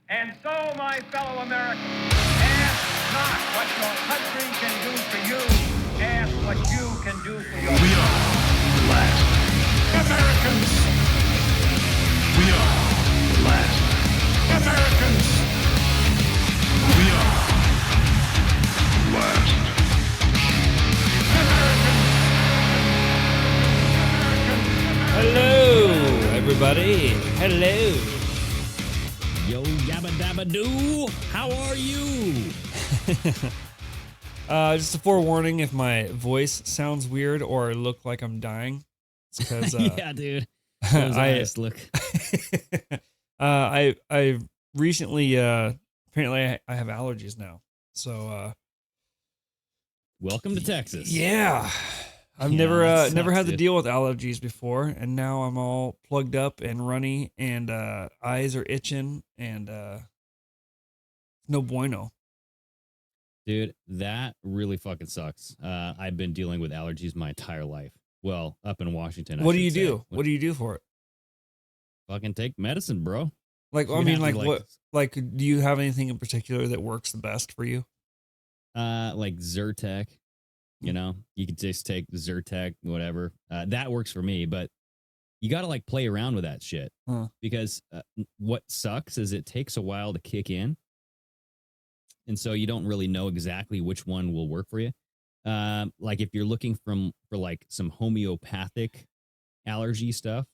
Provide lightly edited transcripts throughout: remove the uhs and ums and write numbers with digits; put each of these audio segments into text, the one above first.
And so, my fellow Americans, ask not what your country can do for you, ask what you can do for yourself. We are the last Americans. We are the last Americans. We are the last Americans. Hello, everybody. Hello. Yo, yabba dabba doo. How are you? Just a forewarning if my voice sounds weird or look like I'm dying. It's because Yeah, dude. Those eyes look. I recently apparently I have allergies now. So Welcome to Texas. yeah. I've Yeah, never that never sucks, had to dude. deal with allergies before, and now I'm all plugged up and runny, and eyes are itching, and no bueno. Dude, that really fucking sucks. I've been dealing with allergies my entire life. Well, up in Washington. What do you do? What do you do for it? Fucking take medicine, bro. Like, You're I gonna mean, have to, like what? Like, do you have anything in particular that works the best for you? Like Zyrtec. You know, you could just take Zyrtec, whatever. That works for me, but you got to like play around with that shit because what sucks is it takes a while to kick in. And so you don't really know exactly which one will work for you. Like if you're looking for like some homeopathic allergy stuff,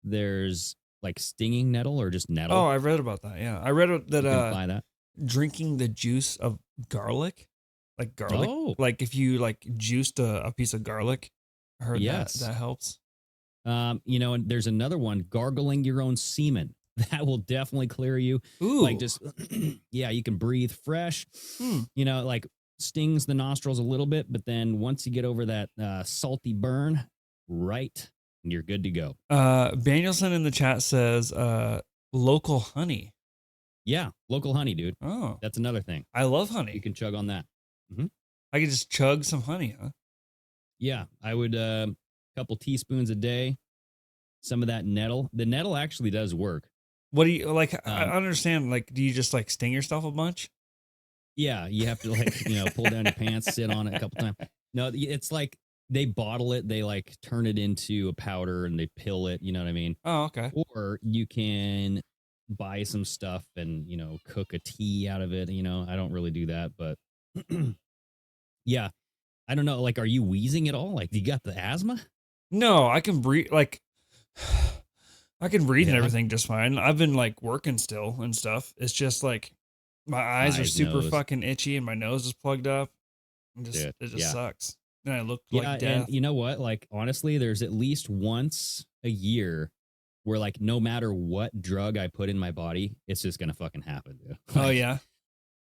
there's like stinging nettle or just nettle. Oh, I read about that. Yeah, I read that. You can apply that. Drinking the juice of garlic, like garlic, Oh. like if you like juiced a piece of garlic, I heard Yes. that helps. You know, and there's another one, gargling your own semen. That will definitely clear you. Ooh, Like just, yeah, you can breathe fresh. You know, like stings the nostrils a little bit, but then once you get over that salty burn, right, you're good to go. Danielson in the chat says local honey. Yeah, local honey, dude. Oh, That's another thing. I love honey. You can chug on that. I could just chug some honey, huh? Yeah, I would couple teaspoons a day. Some of that nettle. The nettle actually does work. What do you like? I understand. Like, do you just like sting yourself a bunch? Yeah, you have to like, you know, pull down your pants, sit on it a couple times. No, it's like they bottle it, they like turn it into a powder and they pill it, you know what I mean? Oh, okay. Or you can buy some stuff and, you know, cook a tea out of it, you know. I don't really do that, but yeah. I don't know, like are you wheezing at all? Like do you got the asthma? No, I can breathe. Like, I can breathe and Yeah. everything just fine. I've been like working still and stuff. It's just like my eyes are Eyes, super nose. fucking itchy and my nose is plugged up. And just Dude, it just yeah. sucks. And I look Yeah, like death. and you know what? Like honestly, there's at least once a year where like no matter what drug I put in my body, it's just gonna fucking happen, dude. Oh Like, yeah.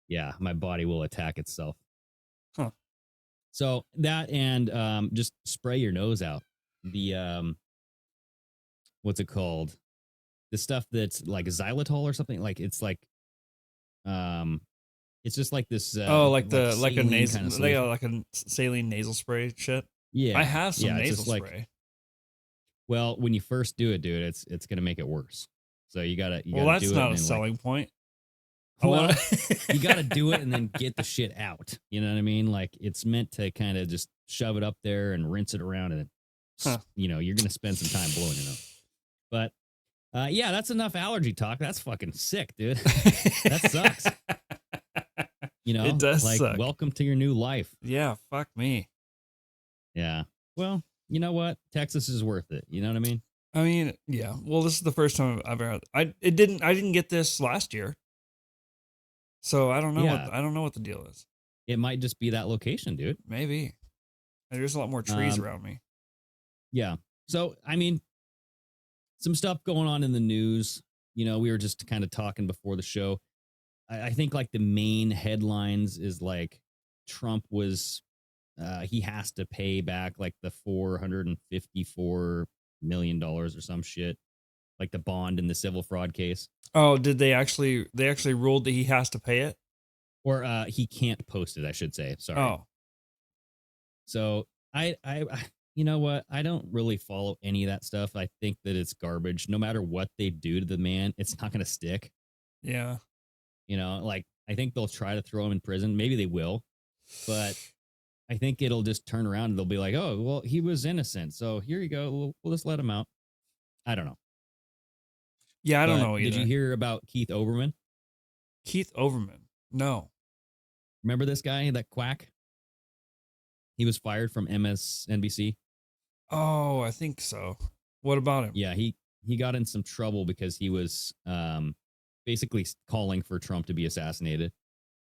yeah, my body will attack itself. Huh. So that and just spray your nose out. The what's it called? The stuff that's like xylitol or something. Like it's like it's just like this like a saline nasal, kind of solution. like a saline nasal spray shit. Yeah. I have some yeah, it's nasal just like, spray. well, when you first do it, dude, it's gonna make it worse. So you gotta Well, do that's it not and a then, selling point. I Well, wanna- you got to do it and then get the shit out. You know what I mean? Like it's meant to kind of just shove it up there and rinse it around, and you know you're gonna spend some time blowing it up. But yeah, that's enough allergy talk. That's fucking sick, dude. That sucks. You know, It does like suck. welcome to your new life. Yeah, fuck me. Yeah. Well, you know what? Texas is worth it. You know what I mean? I mean, yeah. Well, this is the first time I've ever. I didn't get this last year, so I don't know. Yeah. I don't know what the deal is. It might just be that location, dude. Maybe there's a lot more trees around me. Yeah. So, I mean, some stuff going on in the news. You know, we were just kind of talking before the show. I think like the main headlines is like Trump was, he has to pay back like the $454 million or some shit, like the bond in the civil fraud case. Oh, did they actually ruled that he has to pay it? Or he can't post it, I should say. Sorry. Oh, So I you know what? I don't really follow any of that stuff. I think that it's garbage. No matter what they do to the man, it's not going to stick. Yeah. You know, like I think they'll try to throw him in prison. Maybe they will, but I think it'll just turn around and they'll be like, oh, well, he was innocent. So here you go. We'll just let him out. I don't know. Yeah, I don't But know either. did you hear about Keith Olbermann? Keith Olbermann? No. Remember this guy, that quack? He was fired from MSNBC. Oh, I think so. What about him? Yeah, he got in some trouble because he was basically calling for Trump to be assassinated.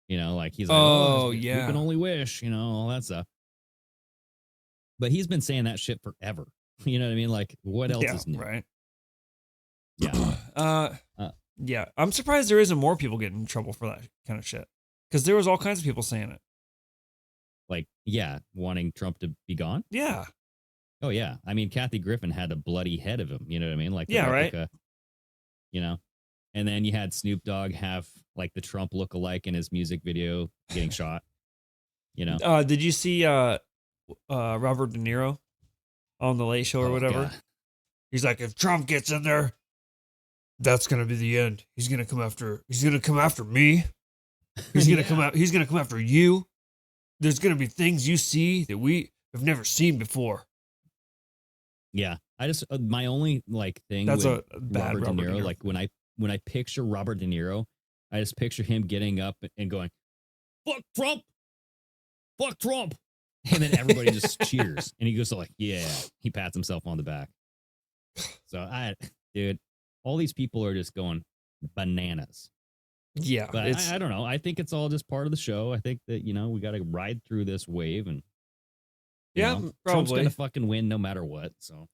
You know, like he's like, Oh, we yeah. can only wish, you know, all that stuff. But he's been saying that shit forever. You know what I mean? Like, what else is new? Right. Yeah. Yeah. I'm surprised there isn't more people getting in trouble for that kind of shit. Because there was all kinds of people saying it. Like, yeah, wanting Trump to be gone. Yeah. Oh, yeah. I mean, Kathy Griffin had a bloody head of him. You know what I mean? Like, the Yeah, replica, right. You know? And then you had Snoop Dogg have like the Trump lookalike in his music video getting shot. You know? Did you see Robert De Niro on the Late Show or whatever? God. He's like, if Trump gets in there, that's gonna be the end. He's gonna come after me. He's gonna Yeah. come out. He's gonna come after you. There's gonna be things you see that we have never seen before. Yeah. I just, my only like thing That's with a bad Robert De Robert De Niro, Niro. like when I picture Robert De Niro, I just picture him getting up and going, fuck Trump. And then everybody just cheers. And he goes like, yeah, he pats himself on the back. So dude, all these people are just going bananas. Yeah, But I don't know. I think it's all just part of the show. I think that, you know, we got to ride through this wave and you yeah, know, Trump's probably. going to fucking win no matter what. So,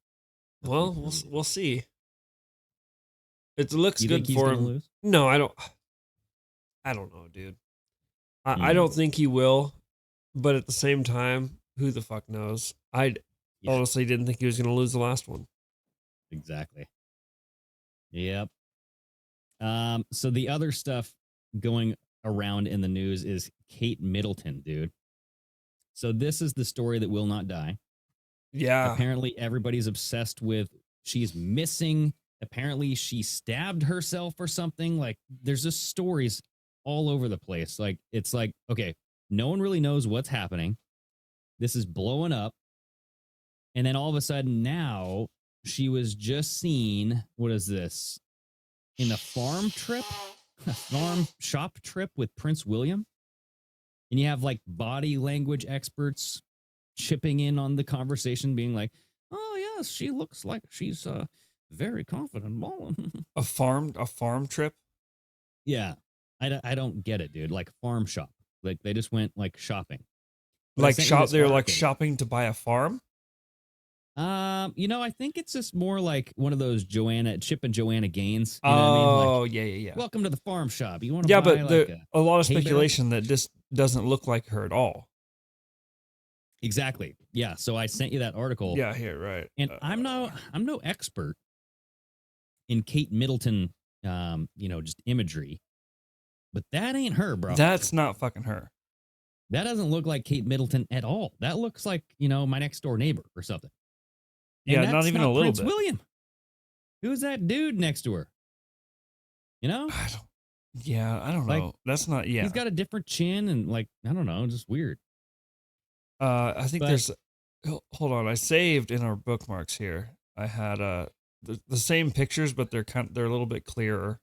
Well, we'll see. It looks you good think he's for gonna him. lose? No, I don't know, dude. I don't think he will, but at the same time, who the fuck knows? I Yeah. honestly didn't think he was going to lose the last one. Exactly. Yep. So the other stuff going around in the news is Kate Middleton, dude. So this is the story that will not die. Yeah. Apparently everybody's obsessed with she's missing. Apparently she stabbed herself or something. Like there's just stories all over the place. Like it's like, okay, no one really knows what's happening. This is blowing up. And then all of a sudden now she was just seen, what is this? In a farm shop trip with Prince William. And you have like body language experts chipping in on the conversation, being like, oh, yes, she looks like she's very confident. A farm trip? Yeah. I don't get it, dude. Like farm shop. Like they just went like shopping. But Like they're like shopping to buy a farm? You know, I think it's just more like one of those Chip and Joanna Gaines. You know what I mean? Like, yeah. welcome to the farm shop. You want to Yeah, buy but like a lot of hay bale? speculation that just doesn't look like her at all. Exactly. Yeah. So I sent you that article. Yeah, here, right. And I'm no expert in Kate Middleton, you know, just imagery, but that ain't her, bro. That's not fucking her. That doesn't look like Kate Middleton at all. That looks like, you know, my next door neighbor or something. And Yeah, that's not even a little Prince bit. William. Who's that dude next to her? You know? I don't Like, know. That's not, yeah. He's got a different chin and like, I don't know, just weird. I think But- there's, hold on. I saved in our bookmarks here. I had the same pictures, but they're a little bit clearer.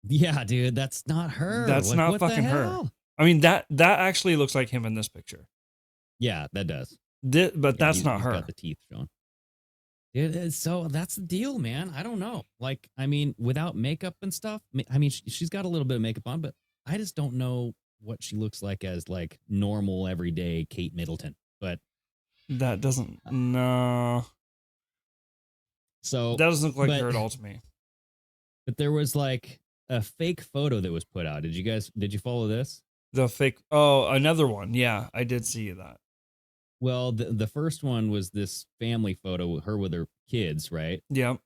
Yeah, dude, that's not her. That's Like, not what the fucking her. hell? I mean, that actually looks like him in this picture. Yeah, that does. But Yeah, that's not he's her. got the teeth showing. It is, so that's the deal, man. I don't know. Like, I mean, without makeup and stuff. I mean, she's got a little bit of makeup on, but I just don't know what she looks like as like normal, everyday Kate Middleton. But That doesn't, no. so That doesn't look like but- her at all to me. But there was like a fake photo that was put out. Did you follow this? The fake, another one. Yeah, I did see that. Well, the first one was this family photo, her with her kids, right? Yeah.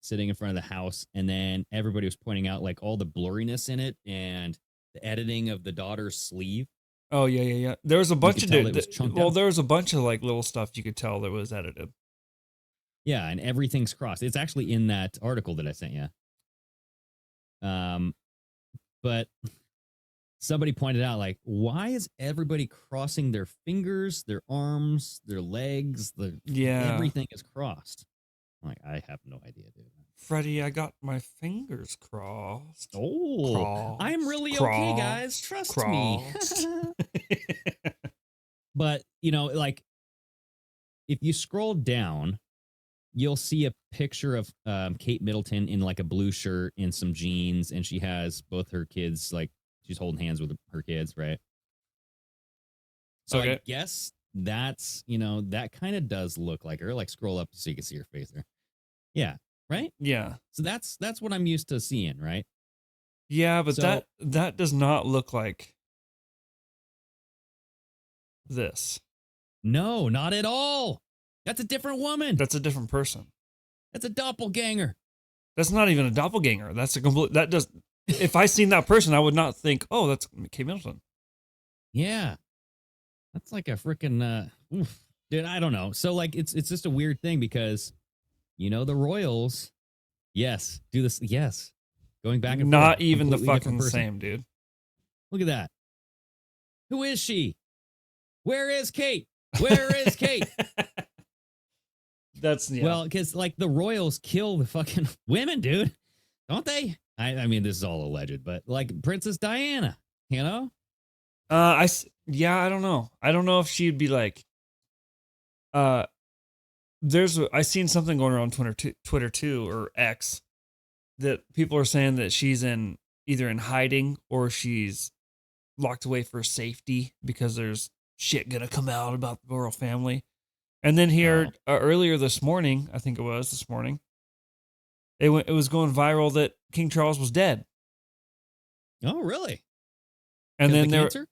Sitting in front of the house. And then everybody was pointing out like all the blurriness in it and the editing of the daughter's sleeve. Oh, yeah. There was a bunch could of tell it was chunked out. there was a bunch of like little stuff you could tell that was edited. Yeah, and everything's crossed. It's actually in that article that I sent you. But somebody pointed out, like, why is everybody crossing their fingers, their arms, their legs? Everything is crossed. I'm like, I have no idea, dude. Freddie, I got my fingers crossed. Oh, I'm really okay, guys. Trust me. But, like, if you scroll down, you'll see a picture of Kate Middleton in like a blue shirt and some jeans, and she has both her kids, like she's holding hands with her kids, right? So I guess that's, that kind of does look like her. Like scroll up so you can see her face there. Yeah, right? Yeah. So that's what I'm used to seeing, right? Yeah, but that does not look like this. No, not at all. That's a different woman. That's a different person. That's a doppelganger. That's not even a doppelganger. That's a complete. That does. If I seen that person, I would not think, "Oh, that's Kate Middleton." Yeah, that's like a freaking dude. I don't know. So like, it's just a weird thing because, the royals, yes, do this, yes, going back and not forth, even the completely fucking same, dude. Look at that. Who is she? Where is Kate? Where is Kate? That's well, because like the royals kill the fucking women, dude, don't they? I mean, this is all alleged, but like Princess Diana, I don't know. I don't know if she'd be like. I seen something going around Twitter too, or X, that people are saying that she's either in hiding or she's locked away for safety because there's shit gonna come out about the royal family. And then here earlier this morning, I think it was this morning, it was going viral that King Charles was dead. Oh, really? And then cancer?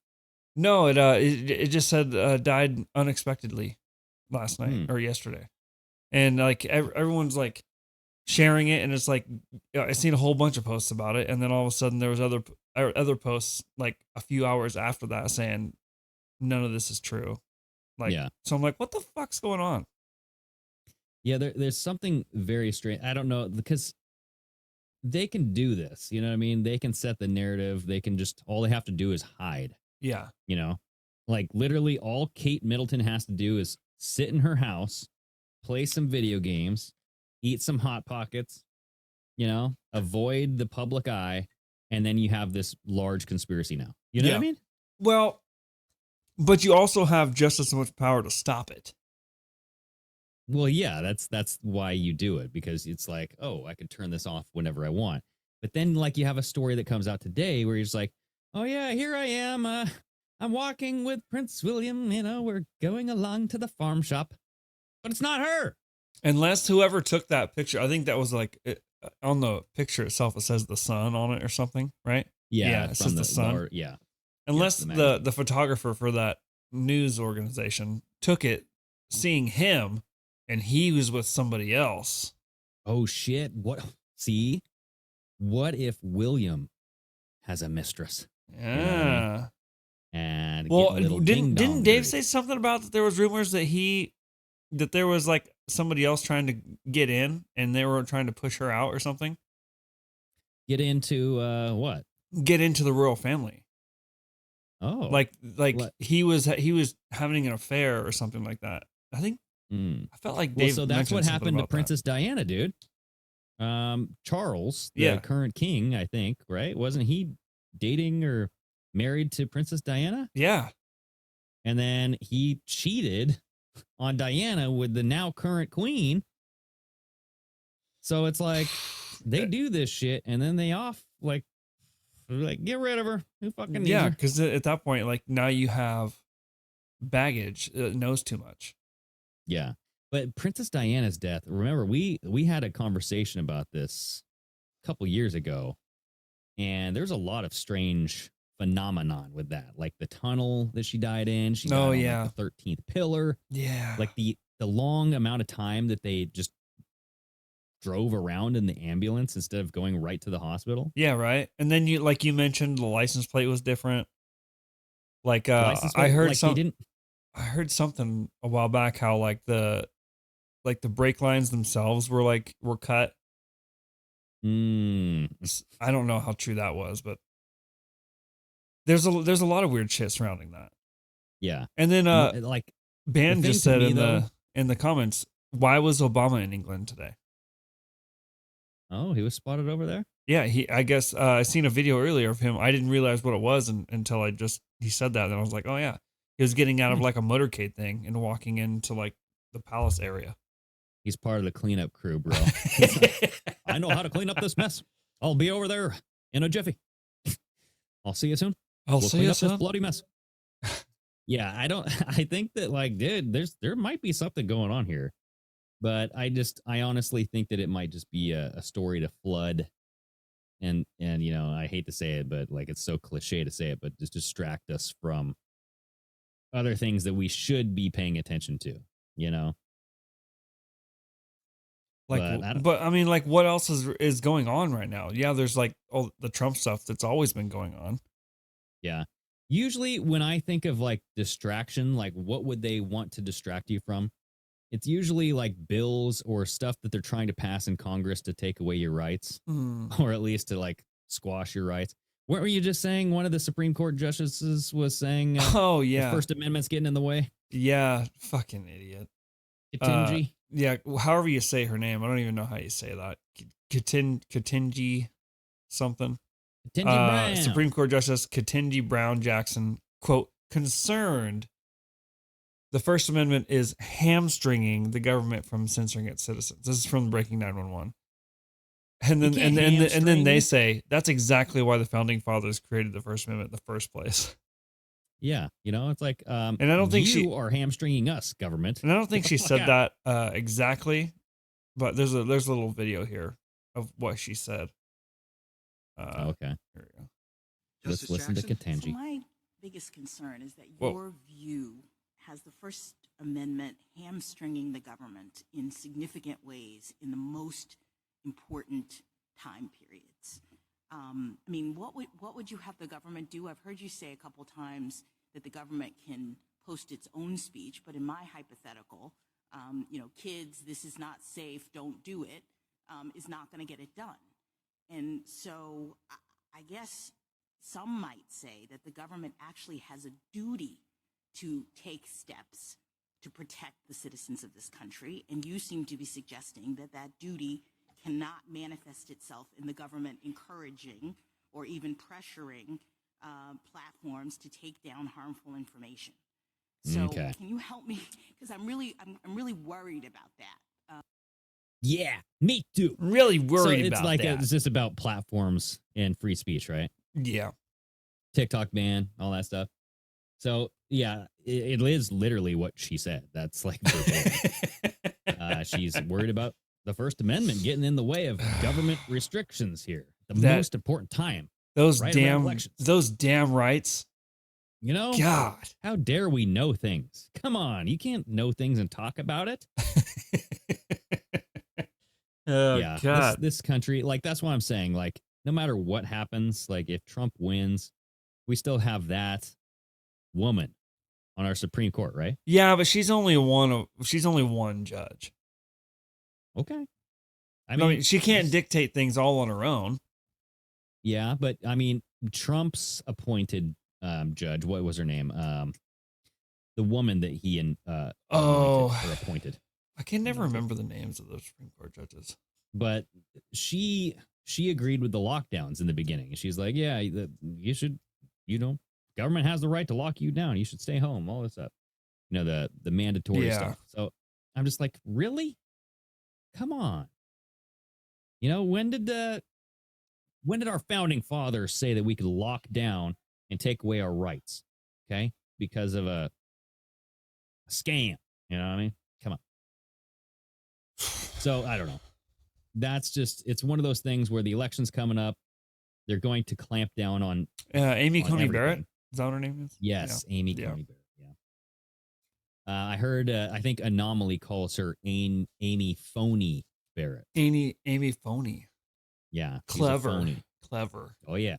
No, it just said died unexpectedly last night or yesterday, and like everyone's like sharing it, and it's like I seen a whole bunch of posts about it, and then all of a sudden there was other posts like a few hours after that saying none of this is true. Like, yeah. So I'm like, what the fuck's going on? Yeah, there's something very strange. I don't know, because they can do this. You know what I mean? They can set the narrative. They can all they have to do is hide. Yeah. Like literally all Kate Middleton has to do is sit in her house, play some video games, eat some Hot Pockets, avoid the public eye. And then you have this large conspiracy now. You know what I mean? Well, but you also have just as much power to stop it. Well, yeah, that's why you do it, because it's like, oh, I could turn this off whenever I want. But then, like, you have a story that comes out today where he's like, oh, yeah, here I am. I'm walking with Prince William. We're going along to the farm shop. But it's not her. Unless whoever took that picture, I think that was like on the picture itself, it says the sun on it or something, right? Yeah, it says the sun. Yeah. Unless the photographer for that news organization took it seeing him and he was with somebody else. Oh, shit. What? See? What if William has a mistress? Yeah. And well, didn't Dave say something about that there was rumors that there was like somebody else trying to get in and they were trying to push her out or something? Get into what? Get into the royal family. Oh, like he was having an affair or something like that. I think I felt like Dave. Well, so that's what happened to Princess Diana, dude. Charles, the current king, I think, right? Wasn't he dating or married to Princess Diana? Yeah. And then he cheated on Diana with the now current queen. So it's like they do this shit and then they get rid of her. Who fucking needs her? Because at that point, like now you have baggage that knows too much. Yeah. But Princess Diana's death, remember, we had a conversation about this a couple years ago, and there's a lot of strange phenomenon with that. Like the tunnel that she died in. She died on like the 13th pillar. Yeah. Like the long amount of time that they just drove around in the ambulance instead of going right to the hospital. Yeah, right. And then you mentioned the license plate was different. Like I heard something a while back how like the like the brake lines themselves were cut. Mm. I don't know how true that was, but there's a lot of weird shit surrounding that. Yeah. And then Like Ben the thing just to said me, in the comments, why was Obama in England today? oh, he was spotted over there? Yeah, I guess I seen a video earlier of him. I didn't realize what it was until he said that, and I was like, oh yeah, he was getting out of like a motorcade thing and walking into like the palace area. He's part of the cleanup crew, bro. I know how to clean up this mess. I'll be over there in a jiffy. I'll see you soon. We'll clean up this bloody mess. Yeah, I think that like, dude, there might be something going on here, but I honestly think that it might just be a story to flood. And you know, I hate to say it, but like, it's so cliche to say it, but just distract us from other things that we should be paying attention to, you know? But I mean, like, what else is going on right now? Yeah, there's like all the Trump stuff that's always been going on. Yeah. Usually when I think of like distraction, like what would they want to distract you from? It's usually like bills or stuff that they're trying to pass in Congress to take away your rights, or at least to like squash your rights. What were you just saying? One of the Supreme Court justices was saying, oh yeah, the First Amendment's getting in the way. Yeah, fucking idiot. Ketanji. Yeah, however you say her name, I don't even know how you say that. Ketanji something. Ketanji Brown. Supreme Court Justice Ketanji Brown Jackson, quote, concerned the First Amendment is hamstringing the government from censoring its citizens. This is from Breaking 911. And then they say that's exactly why the founding fathers created the First Amendment in the first place. Yeah, you know, it's like, and I don't think you are hamstringing us, government. And I don't think she said that exactly, but there's a little video here of what she said. Okay, here we go. Let's listen to Ketanji. So my biggest concern is that your view has the First Amendment hamstringing the government in significant ways in the most important time periods. I mean, what would you have the government do? I've heard you say a couple times that the government can post its own speech, but in my hypothetical, you know, kids, this is not safe, don't do it, is not going to get it done. And so I guess some might say that the government actually has a duty to take steps to protect the citizens of this country, and you seem to be suggesting that that duty cannot manifest itself in the government encouraging or even pressuring platforms to take down harmful information. So can you help me? Because I'm really worried about that. Yeah, me too. Really worried about that. It's just about platforms and free speech, right? Yeah. TikTok ban, all that stuff. So yeah, it is literally what she said. That's like, she's worried about the First Amendment getting in the way of government restrictions here. The most important time. Those damn rights. You know, God, how dare we know things? Come on, you can't know things and talk about it. Oh yeah, God, this country, like, that's what I'm saying. Like, no matter what happens, like if Trump wins, we still have that woman on our Supreme Court, right? Yeah, but she's only one judge. Okay. I mean, she can't dictate things all on her own. Yeah, but I mean, Trump's appointed judge, what was her name? The woman that he appointed. I can never remember the names of those Supreme Court judges. But she agreed with the lockdowns in the beginning. She's like, yeah, you should, you know, government has the right to lock you down. You should stay home, all this stuff. You know, the mandatory stuff. So I'm just like, really? Come on. You know, when did our founding fathers say that we could lock down and take away our rights? Okay? Because of a scam. You know what I mean? Come on. So I don't know. That's just, it's one of those things where the election's coming up. They're going to clamp down on Amy Coney everything. Barrett. Is that what her name is? Yes, yeah. Amy Coney Barrett. Yeah. I heard. I think Anomaly calls her Amy Phony Barrett. Amy Phony. Yeah, clever. Oh yeah.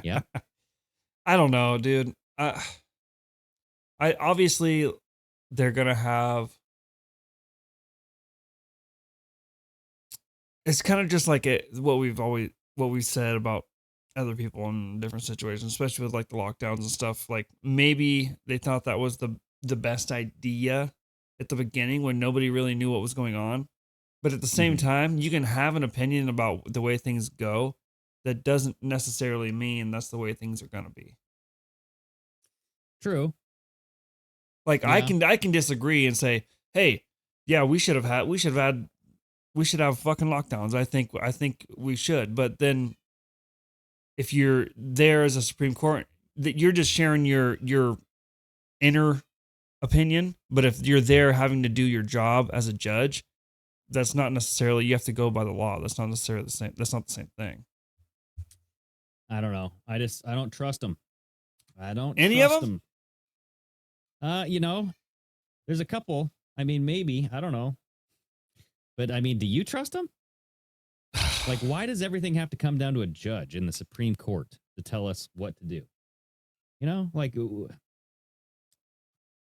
Yeah. I don't know, dude. I obviously they're gonna have it's kind of just like what we've said about other people in different situations, especially with like the lockdowns and stuff. Like maybe they thought that was the best idea at the beginning when nobody really knew what was going on. But at the same time, you can have an opinion about the way things go. That doesn't necessarily mean that's the way things are going to be. True. Like Yeah. I can disagree and say, hey, yeah, we should have fucking lockdowns. I think we should. But then if you're there as a Supreme Court, that you're just sharing your inner opinion. But if you're there having to do your job as a judge, that's not necessarily, you have to go by the law. That's not necessarily the same. That's not the same thing. I don't know. I don't trust them. I don't Any trust of them? There's a couple. I mean, maybe, I don't know. But I mean, do you trust them? Like, why does everything have to come down to a judge in the Supreme Court to tell us what to do? You know, like,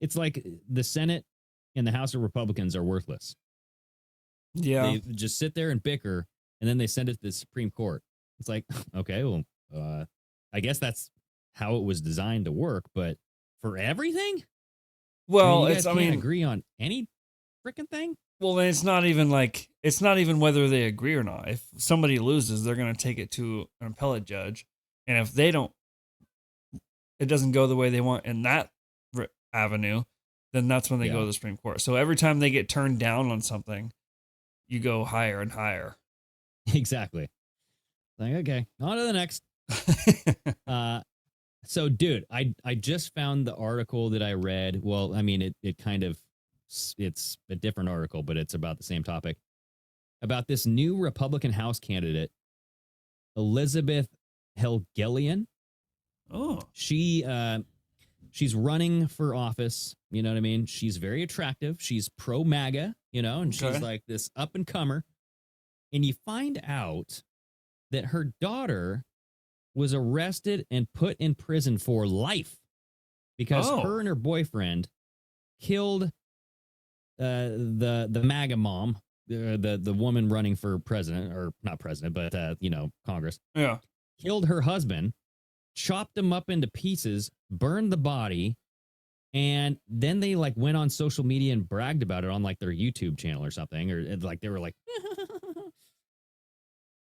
it's like the Senate and the House of Republicans are worthless. Yeah. They just sit there and bicker, and then they send it to the Supreme Court. It's like, okay, well, I guess that's how it was designed to work, but for everything? Well, you guys can't agree on any freaking thing? Well, then it's not even whether they agree or not. If somebody loses, they're going to take it to an appellate judge. And if it doesn't go the way they want in that avenue, then that's when they go to the Supreme Court. So every time they get turned down on something, you go higher and higher. Exactly. Like, okay, on to the next. So, dude, I just found the article that I read. Well, I mean, it's a different article, but it's about the same topic. About this new Republican House candidate, Elizabeth Helgelian. Oh. She's running for office. You know what I mean? She's very attractive. She's pro-MAGA, and she's like this up-and-comer. And you find out that her daughter was arrested and put in prison for life because her and her boyfriend killed the MAGA mom, the woman running for president, or not president, but Congress. Yeah. Killed her husband, chopped him up into pieces, burned the body, and then they like went on social media and bragged about it on like their YouTube channel or something, or like they were like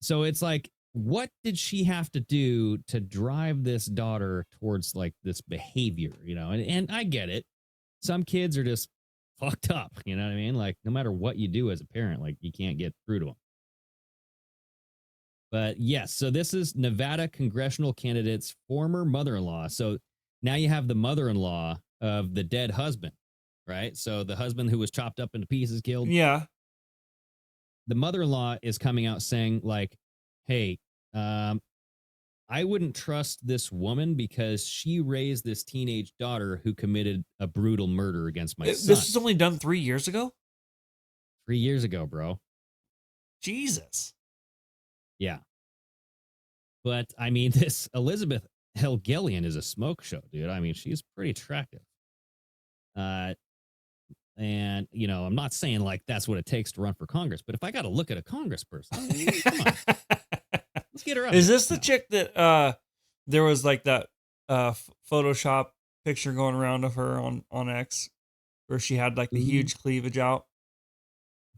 so it's like, what did she have to do to drive this daughter towards like this behavior, and I get it. Some kids are just fucked up, you know what I mean? Like, no matter what you do as a parent, like, you can't get through to them. But yes, so this is Nevada congressional candidate's former mother-in-law. So now you have the mother-in-law of the dead husband, right? So the husband who was chopped up into pieces, killed. Yeah. The mother-in-law is coming out saying like, hey, I wouldn't trust this woman because she raised this teenage daughter who committed a brutal murder against my son. This was only done 3 years ago? 3 years ago, bro. Jesus. Yeah. But, I mean, this Elizabeth Helgelian is a smoke show, dude. I mean, she's pretty attractive. And, I'm not saying, like, that's what it takes to run for Congress, but if I got to look at a congressperson, come on. Let's get her up. Is this the chick that there was, like, that Photoshop picture going around of her on X where she had, like, the huge cleavage out?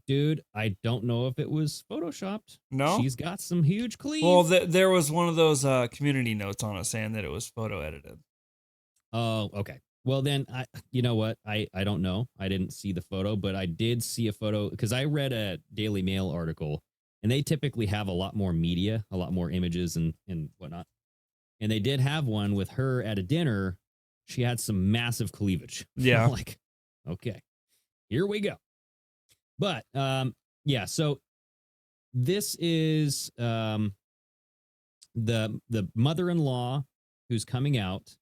Dude, I don't know if it was photoshopped. No? She's got some huge cleave. Well, there was one of those community notes on it saying that it was photo edited. Oh, okay. Well, then, you know what? I don't know. I didn't see the photo, but I did see a photo because I read a Daily Mail article, and they typically have a lot more media, a lot more images and whatnot. And they did have one with her at a dinner. She had some massive cleavage. Yeah. Like, okay, here we go. But, yeah, so this is the mother-in-law who's coming out,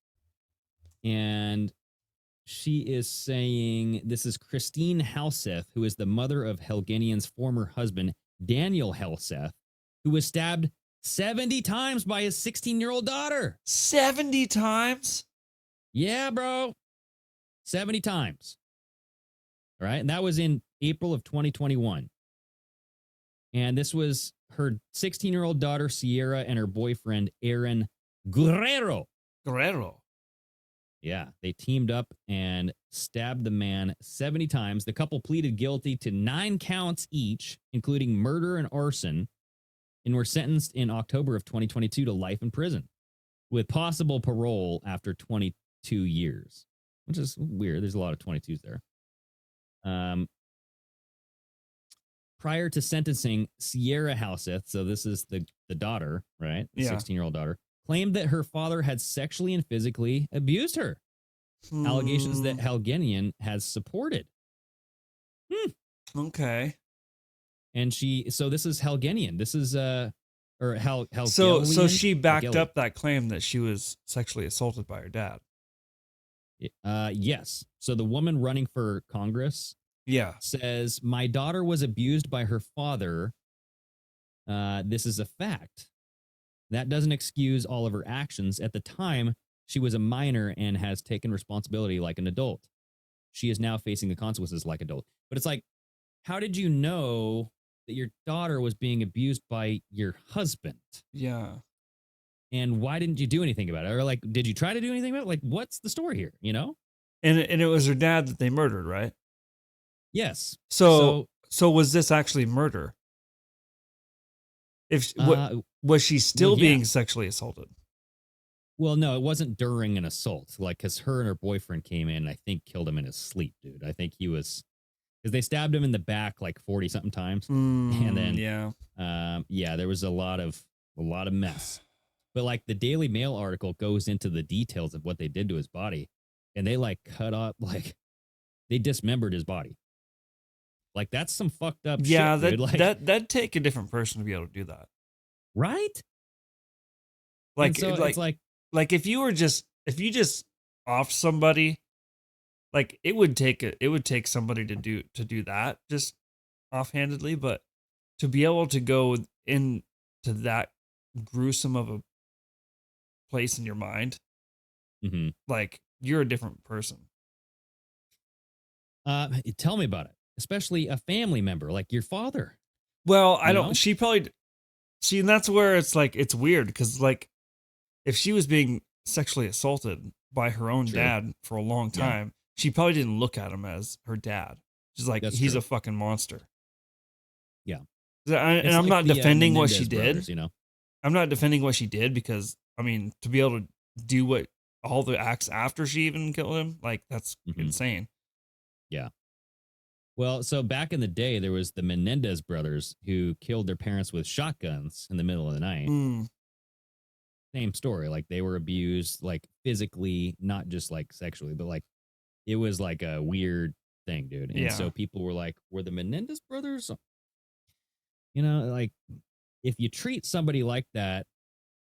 and she is saying, this is Christine Halth, who is the mother of Helgelian's former husband, Daniel Halth, who was stabbed 70 times by his 16-year-old daughter. 70 times? Yeah, bro. 70 times. All right, and that was in April of 2021. And this was her 16-year-old daughter, Sierra, and her boyfriend, Aaron Guerrero. Yeah, they teamed up and stabbed the man 70 times. The couple pleaded guilty to 9 counts each, including murder and arson, and were sentenced in October of 2022 to life in prison with possible parole after 22 years, which is weird. There's a lot of 22s there. Prior to sentencing, Sierra Halth, so this is the daughter, right? The 16-year-old daughter, claimed that her father had sexually and physically abused her. Allegations that Helgelian has supported. Okay. And so this is Helgelian. This is Helgelian. So she backed Helgelian. up that claim that she was sexually assaulted by her dad. Yes. So the woman running for Congress says, my daughter was abused by her father. This is a fact. That doesn't excuse all of her actions. At the time, she was a minor and has taken responsibility like an adult. She is now facing the consequences like an adult. But it's like, how did you know that your daughter was being abused by your husband? Yeah. And why didn't you do anything about it? Or like, did you try to do anything about it? Like, what's the story here? You know? And it was her dad that they murdered, right? Yes. So was this actually murder? Was she still being sexually assaulted? Well, no, it wasn't during an assault. Like, because her and her boyfriend came in and I think killed him in his sleep, dude. I think he was, because they stabbed him in the back like 40 something times. And then, there was a lot of mess. But like the Daily Mail article goes into the details of what they did to his body. And they like cut up, like they dismembered his body. Like that's some fucked up shit, dude. Like, that'd take a different person to be able to do that. Right? Like, so it's like if you just off somebody, like it would take somebody to do that just offhandedly, but to be able to go into that gruesome of a place in your mind, like you're a different person. Tell me about it, especially a family member like your father. Well, I don't. She probably. See, and that's where it's like it's weird because like if she was being sexually assaulted by her own dad for a long time, she probably didn't look at him as her dad. She's like, he's a fucking monster. Yeah. And I'm not defending what she did. Brothers, you know? I'm not defending what she did because, I mean, to be able to do what all the acts after she even killed him, like that's insane. Yeah. Well, so back in the day, there was the Menendez brothers who killed their parents with shotguns in the middle of the night. Same story. Like they were abused, like physically, not just like sexually, but like it was like a weird thing, dude. And so people were like, were the Menendez brothers? You know, like if you treat somebody like that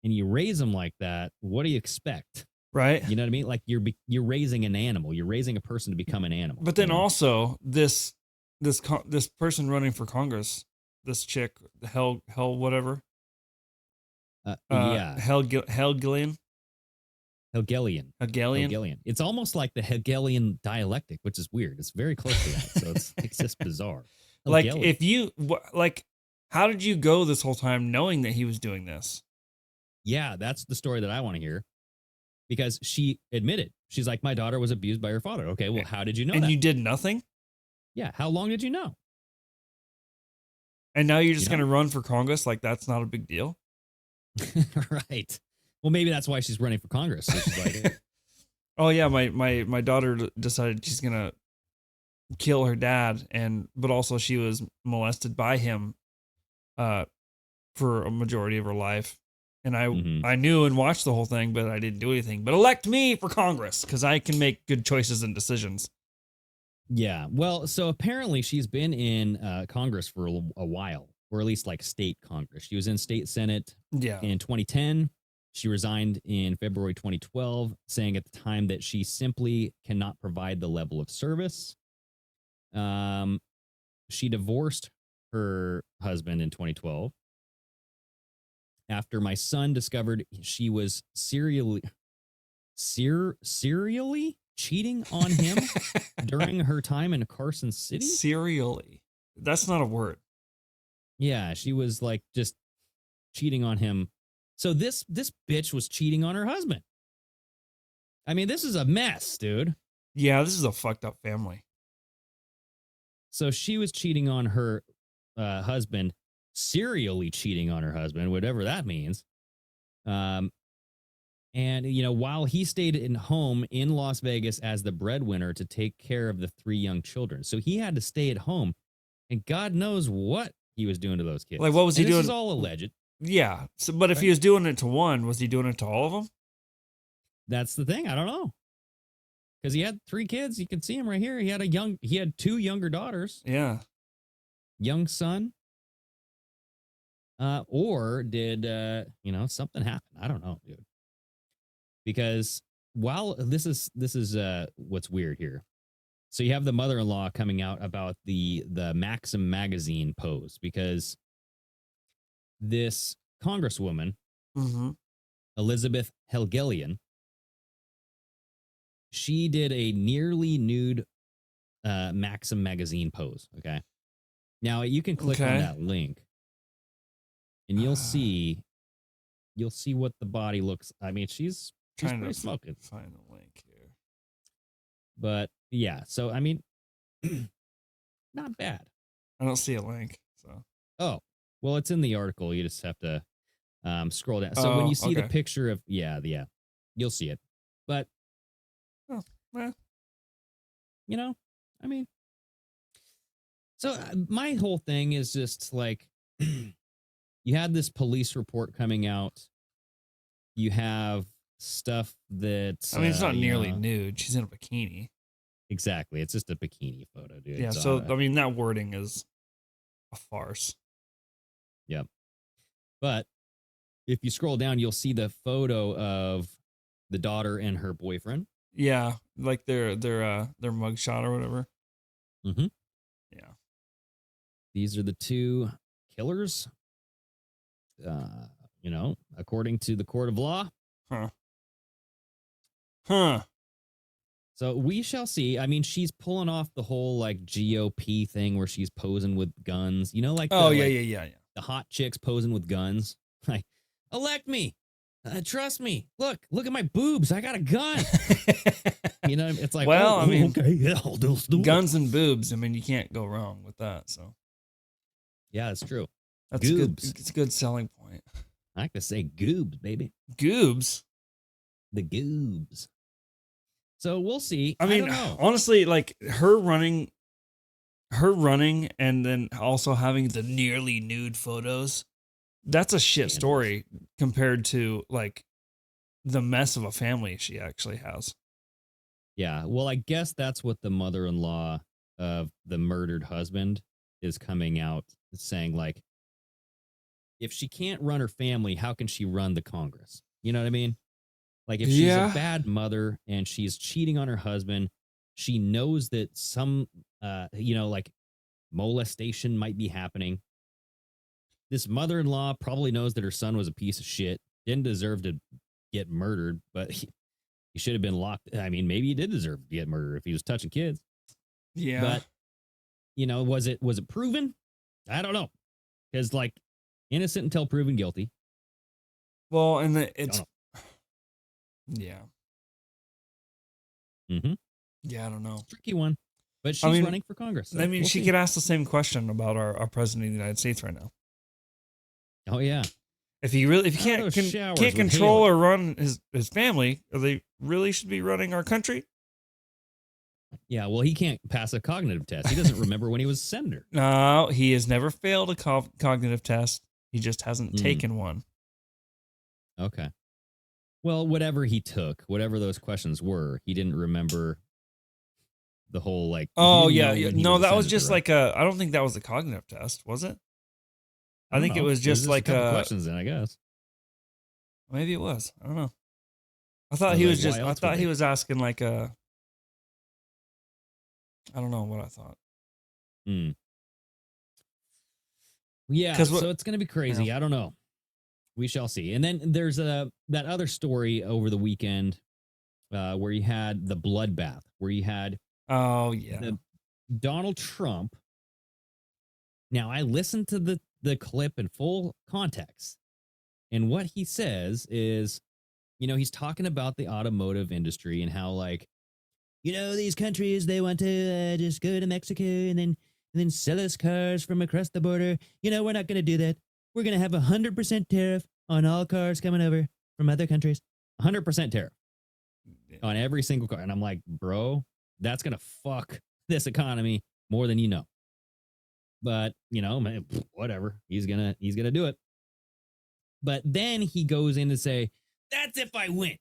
and you raise them like that, what do you expect? Right. You know what I mean? Like you're raising an animal. You're raising a person to become an animal. But then also this person running for Congress, this chick, hell whatever. Helgelian. It's almost like the Hegelian dialectic, which is weird. It's very close to that. So it's just bizarre. Like if you how did you go this whole time knowing that he was doing this? Yeah, that's the story that I want to hear. Because she admitted, she's like, my daughter was abused by her father. Okay, well, how did you know that? And you did nothing? Yeah, how long did you know? And now you're just going to run for Congress like that's not a big deal? Right. Well, maybe that's why she's running for Congress. So she's like, oh, yeah, my daughter decided she's going to kill her dad, but also she was molested by him for a majority of her life. And I knew and watched the whole thing, but I didn't do anything. But elect me for Congress because I can make good choices and decisions. Yeah. Well, so apparently she's been in Congress for a while, or at least like state Congress. She was in state Senate in 2010. She resigned in February 2012, saying at the time that she simply cannot provide the level of service. She divorced her husband in 2012. After my son discovered she was serially cheating on him during her time in Carson City. Serially. That's not a word. Yeah, she was like just cheating on him. So this bitch was cheating on her husband. I mean, this is a mess, dude. Yeah, this is a fucked up family. So she was cheating on her husband, serially cheating on her husband, whatever that means. And, you know, while he stayed in home in Las Vegas as the breadwinner to take care of the 3 young children. So he had to stay at home, and God knows what he was doing to those kids. Like, what was he doing? This is all alleged. Yeah. So, but if he was doing it to one, was he doing it to all of them? That's the thing. I don't know. Because he had 3 kids. You can see him right here. He had 2 younger daughters. Yeah. Young son. Or did, you know, something happen? I don't know, dude. Because while this is what's weird here. So you have the mother-in-law coming out about the Maxim magazine pose, because this congresswoman, Elizabeth Helgelian, she did a nearly nude Maxim magazine pose. Okay. Now you can click on that link and you'll see what the body looks. I mean, she's pretty smoking. Find the link here. But yeah, so I mean, not bad. I don't see a link. So oh, well, it's in the article. You just have to scroll down. So when you see the picture of you'll see it. But you know, I mean, so my whole thing is just like, you had this police report coming out. You have stuff that I mean, it's not nearly nude. She's in a bikini. Exactly. It's just a bikini photo, dude. Yeah. So, I mean, that wording is a farce. Yep. But if you scroll down, you'll see the photo of the daughter and her boyfriend. Yeah. Like their mugshot or whatever. Mm-hmm. Yeah. These are the 2 killers. You know, according to the court of law. Huh. So we shall see. I mean, she's pulling off the whole like GOP thing where she's posing with guns. You know, like the hot chicks posing with guns. Like, elect me, trust me. Look at my boobs. I got a gun. You know, it's like, well, I mean, okay, yeah, I'll do guns and boobs. I mean, you can't go wrong with that. So, yeah, that's true. That's good. It's a good selling point. I like to say goobs, baby. Goobs. The goobs. So we'll see. I mean, honestly, like her running and then also having the nearly nude photos, that's a shit story compared to like the mess of a family she actually has. Yeah. Well, I guess that's what the mother-in-law of the murdered husband is coming out saying, like, if she can't run her family, how can she run the Congress? You know what I mean? Like, if she's a bad mother and she's cheating on her husband, she knows that some, you know, like molestation might be happening. This mother-in-law probably knows that her son was a piece of shit, didn't deserve to get murdered, but he should have been locked. I mean, maybe he did deserve to get murdered if he was touching kids. Yeah. But, you know, was it proven? I don't know. Because, like, innocent until proven guilty. Well, and it's... Yeah. Mm-hmm. Yeah, I don't know. Tricky one. But she's running for Congress. So I mean, she could ask the same question about our president of the United States right now. Oh, yeah. If you can't control or run his family, they really should be running our country. Yeah, well, he can't pass a cognitive test. He doesn't remember when he was senator. No, he has never failed a cognitive test. He just hasn't taken one. Okay. Well, whatever he took, whatever those questions were, he didn't remember the whole, like... Oh, yeah. No, that was just like a... I don't think that was a cognitive test, was it? I think it was just like a... questions then, I guess. Maybe it was. I don't know. I thought he was just... I thought he was asking like a... I don't know what I thought. Yeah, so it's going to be crazy. Yeah. I don't know. We shall see. And then there's that other story over the weekend where you had the bloodbath, where you had Donald Trump Now, I listened to the clip in full context. And what he says is, he's talking about the automotive industry and how, like, these countries, they want to just go to Mexico and then sell us cars from across the border. We're not going to do that. We're going to have 100% tariff on all cars coming over from other countries. 100% tariff on every single car. And I'm like, bro, that's going to fuck this economy more than you know. But, man, whatever. He's going to do it. But then he goes in to say, that's if I win,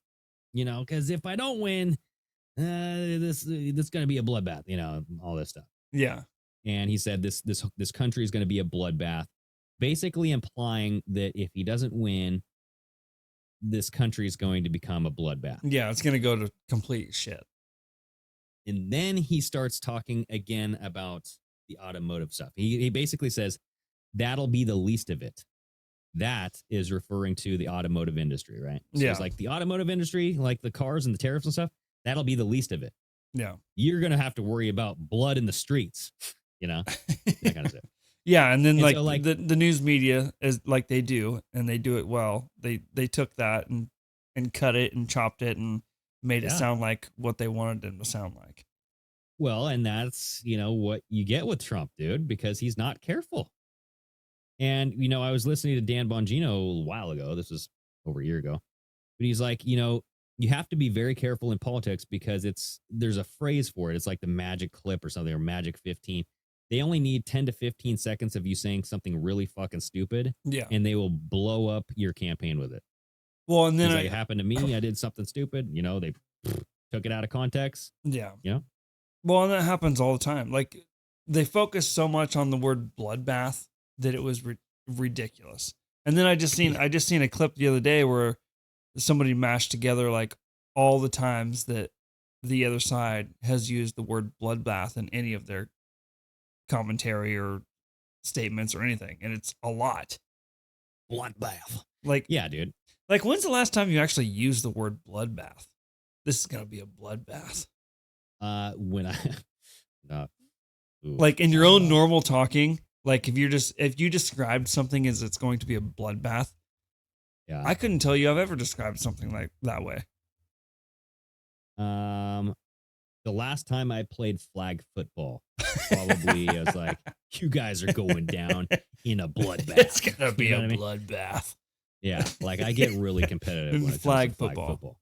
because if I don't win, this going to be a bloodbath, all this stuff. Yeah. And he said this country is going to be a bloodbath, basically implying that if he doesn't win, this country is going to become a bloodbath. Yeah, it's going to go to complete shit. And then he starts talking again about the automotive stuff. He basically says that'll be the least of it. That is referring to the automotive industry, right? So yeah. It's like the automotive industry, like the cars and the tariffs and stuff, that'll be the least of it. Yeah. You're going to have to worry about blood in the streets, that kind of stuff. Yeah, and then And like, so, the news media is like they do, and they do it well. They took that and cut it and chopped it and made it sound like what they wanted it to sound like. Well, and that's, what you get with Trump, dude, because he's not careful. And, I was listening to Dan Bongino a while ago. This was over a year ago. But he's like, you have to be very careful in politics because there's a phrase for it. It's like the magic clip or something, or magic 15. They only need 10 to 15 seconds of you saying something really fucking stupid. Yeah. And they will blow up your campaign with it. Well, and then it happened to me. I did something stupid. They took it out of context. Yeah. Well, and that happens all the time. Like, they focus so much on the word bloodbath that it was ridiculous. And then I just seen a clip the other day where somebody mashed together like all the times that the other side has used the word bloodbath in any of their commentary or statements or anything, and it's a lot. Bloodbath. Like, yeah, dude. Like, when's the last time you actually used the word bloodbath? This is gonna be a bloodbath. When I like in your own normal talking, like if you described something as it's going to be a bloodbath, yeah, I couldn't tell you I've ever described something like that way. The last time I played flag football, probably I was like, you guys are going down in a bloodbath. It's gonna be a bloodbath. Yeah, like I get really competitive when it flag comes to flag football.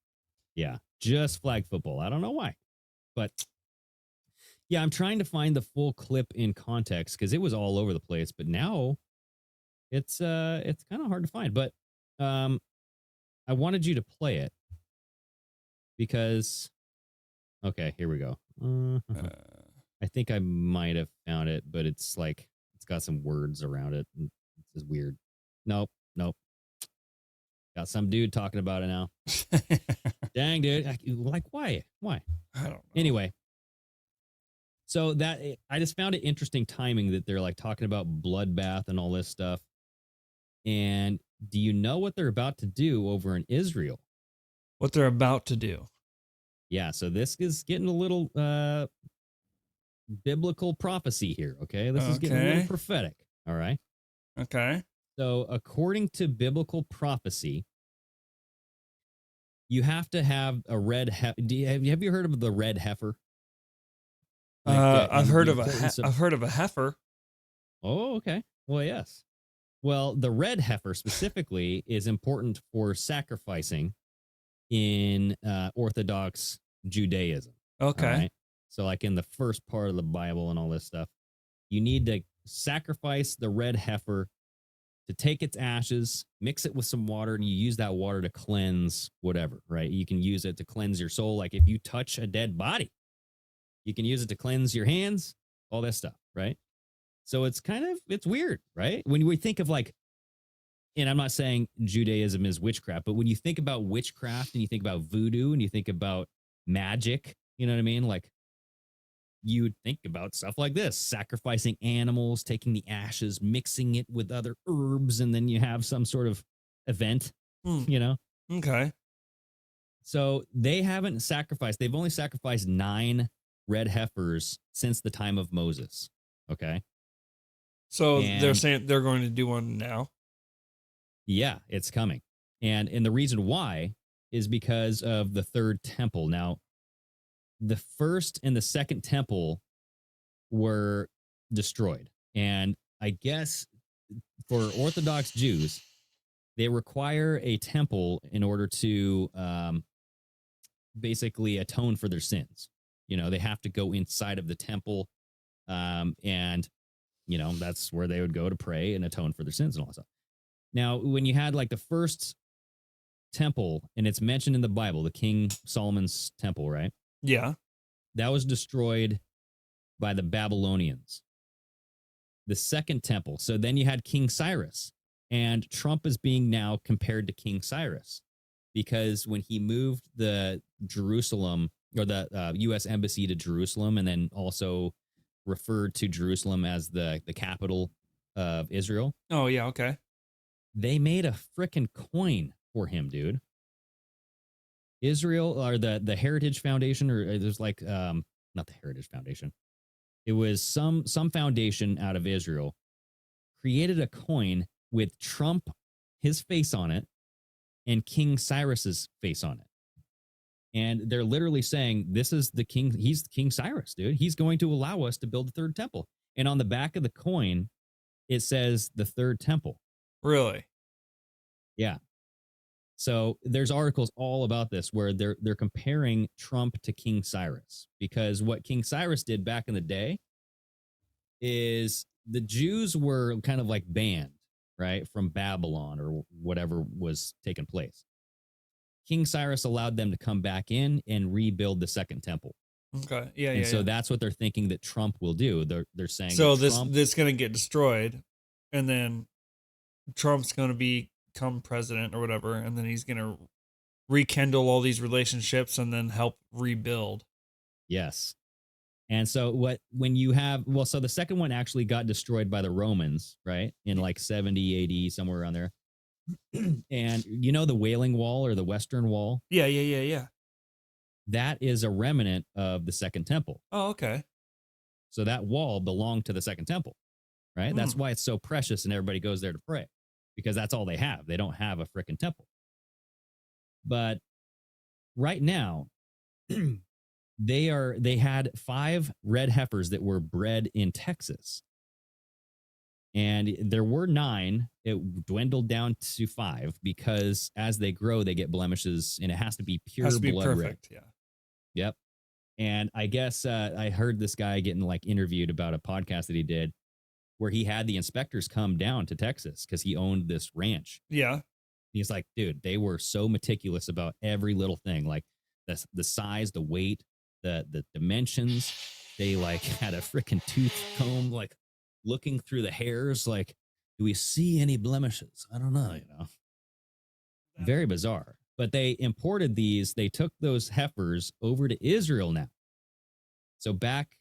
Yeah, just flag football. I don't know why, but yeah, I'm trying to find the full clip in context because it was all over the place. But now it's kind of hard to find. But I wanted you to play it because okay, here we go. I think I might have found it, but it's like it's got some words around it. It's weird. Nope. Got some dude talking about it now. Dang, dude. Like, why? I don't know. Anyway, so that I just found it interesting timing that they're like talking about bloodbath and all this stuff. And do you know what they're about to do over in Israel? What they're about to do? Yeah, so this is getting a little biblical prophecy here, okay? This is getting a little prophetic, all right? Okay. So according to biblical prophecy, you have to have a red heifer. Have you heard of the red heifer? Like, I've heard of a heifer. Oh, okay. Well, yes. Well, the red heifer specifically is important for sacrificing in Orthodox Judaism. Okay. Right? So like in the first part of the Bible and all this stuff, you need to sacrifice the red heifer to take its ashes, mix it with some water, and you use that water to cleanse whatever, right? You can use it to cleanse your soul. Like if you touch a dead body, you can use it to cleanse your hands, all that stuff, right? So it's weird, right? When we think of like, and I'm not saying Judaism is witchcraft, but when you think about witchcraft and you think about voodoo and you think about magic, you know what I mean? Like you would think about stuff like this, sacrificing animals, taking the ashes, mixing it with other herbs, and then you have some sort of event, you know? Okay. So they haven't sacrificed. They've only sacrificed 9 red heifers since the time of Moses. Okay. So they're And- saying they're going to do one now. Yeah, it's coming. And the reason why is because of the third temple. Now, the first and the second temple were destroyed. And I guess for Orthodox Jews, they require a temple in order to basically atone for their sins. You know, they have to go inside of the temple, and, you know, that's where they would go to pray and atone for their sins and all that stuff. Now, when you had like the first temple, and it's mentioned in the Bible, the King Solomon's temple, right? Yeah. That was destroyed by the Babylonians. The second temple. So then you had King Cyrus, and Trump is being now compared to King Cyrus because when he moved the Jerusalem or the U.S. embassy to Jerusalem, and then also referred to Jerusalem as the capital of Israel. Oh yeah. Okay. They made a frickin' coin for him, dude. Israel or the Heritage Foundation, or there's like not the Heritage Foundation. It was some foundation out of Israel created a coin with Trump, his face on it, and King Cyrus's face on it. And they're literally saying, this is the king. He's King Cyrus, dude. He's going to allow us to build the third temple. And on the back of the coin, it says the third temple. Really? Yeah. So there's articles all about this where they're comparing Trump to King Cyrus, because what King Cyrus did back in the day is the Jews were kind of like banned, right, from Babylon or whatever was taking place. King Cyrus allowed them to come back in and rebuild the second temple. Okay. Yeah. And yeah. so yeah. that's what they're thinking that Trump will do. They're saying So that Trump, this going to get destroyed, and then Trump's going to become president or whatever, and then he's going to rekindle all these relationships and then help rebuild. yes. And so when you have, well, so the second one actually got destroyed by the Romans, right? In like 70 AD, somewhere around there. And you know the Wailing Wall or the Western Wall? Yeah. That is a remnant of the second temple. Oh, okay. So that wall belonged to the second temple, right? That's why it's so precious and everybody goes there to pray, because that's all they have. They don't have a frickin' temple. But right now, they had 5 red heifers that were bred in Texas. And there were 9. It dwindled down to 5 because as they grow, they get blemishes, and it has to be pure blood perfect. red. Yeah. Yep. And I guess I heard this guy getting like interviewed about a podcast that he did where he had the inspectors come down to Texas because he owned this ranch. Yeah. He's like, dude, they were so meticulous about every little thing, like the size, the weight, the dimensions. They like had a freaking tooth comb, like looking through the hairs, like, do we see any blemishes? I don't know, you know. Very bizarre. But they imported these, they took those heifers over to Israel now. So back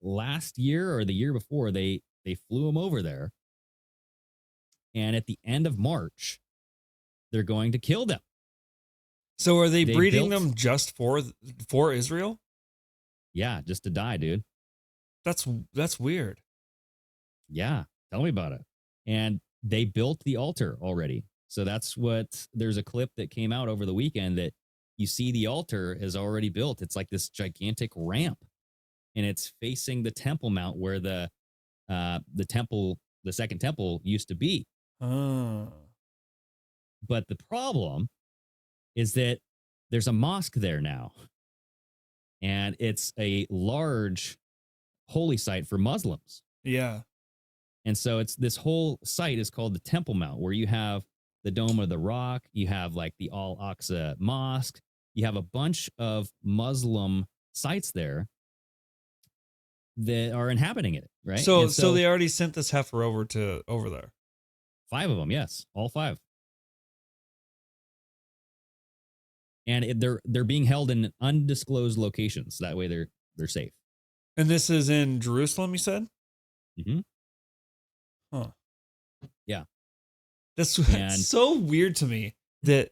last year or the year before, they flew them over there. And at the end of March, they're going to kill them. So are they breeding built- them just for Israel? Yeah, just to die, dude. That's weird. Yeah, tell me about it. And they built the altar already. So that's what, there's a clip that came out over the weekend that you see the altar is already built. It's like this gigantic ramp, and it's facing the Temple Mount where the temple, the second temple used to be. Oh. But the problem is that there's a mosque there now, and it's a large holy site for Muslims. Yeah. And so it's this whole site is called the Temple Mount, where you have the Dome of the Rock, you have like the Al-Aqsa Mosque, you have a bunch of Muslim sites there that are inhabiting it, right? So And they already sent this heifer over there. 5 of them, yes, all 5. And they're being held in undisclosed locations. That way they're safe. And this is in Jerusalem, you said? Mm-hmm. Huh. Yeah. That's And- so weird to me that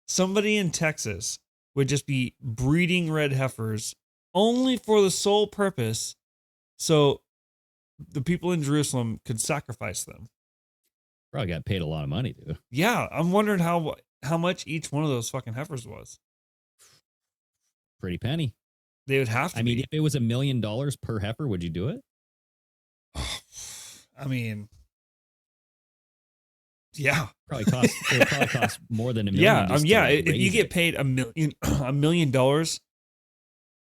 somebody in Texas would just be breeding red heifers only for the sole purpose. So the people in Jerusalem could sacrifice them. Probably got paid a lot of money, dude. Yeah, I'm wondering how much each one of those fucking heifers was. Pretty penny. They would have to. I mean, if it was $1 million per heifer, would you do it? I mean, yeah, Probably cost. It would probably cost more than $1 million. yeah, just to, yeah. like, If you raise get it. paid $1 million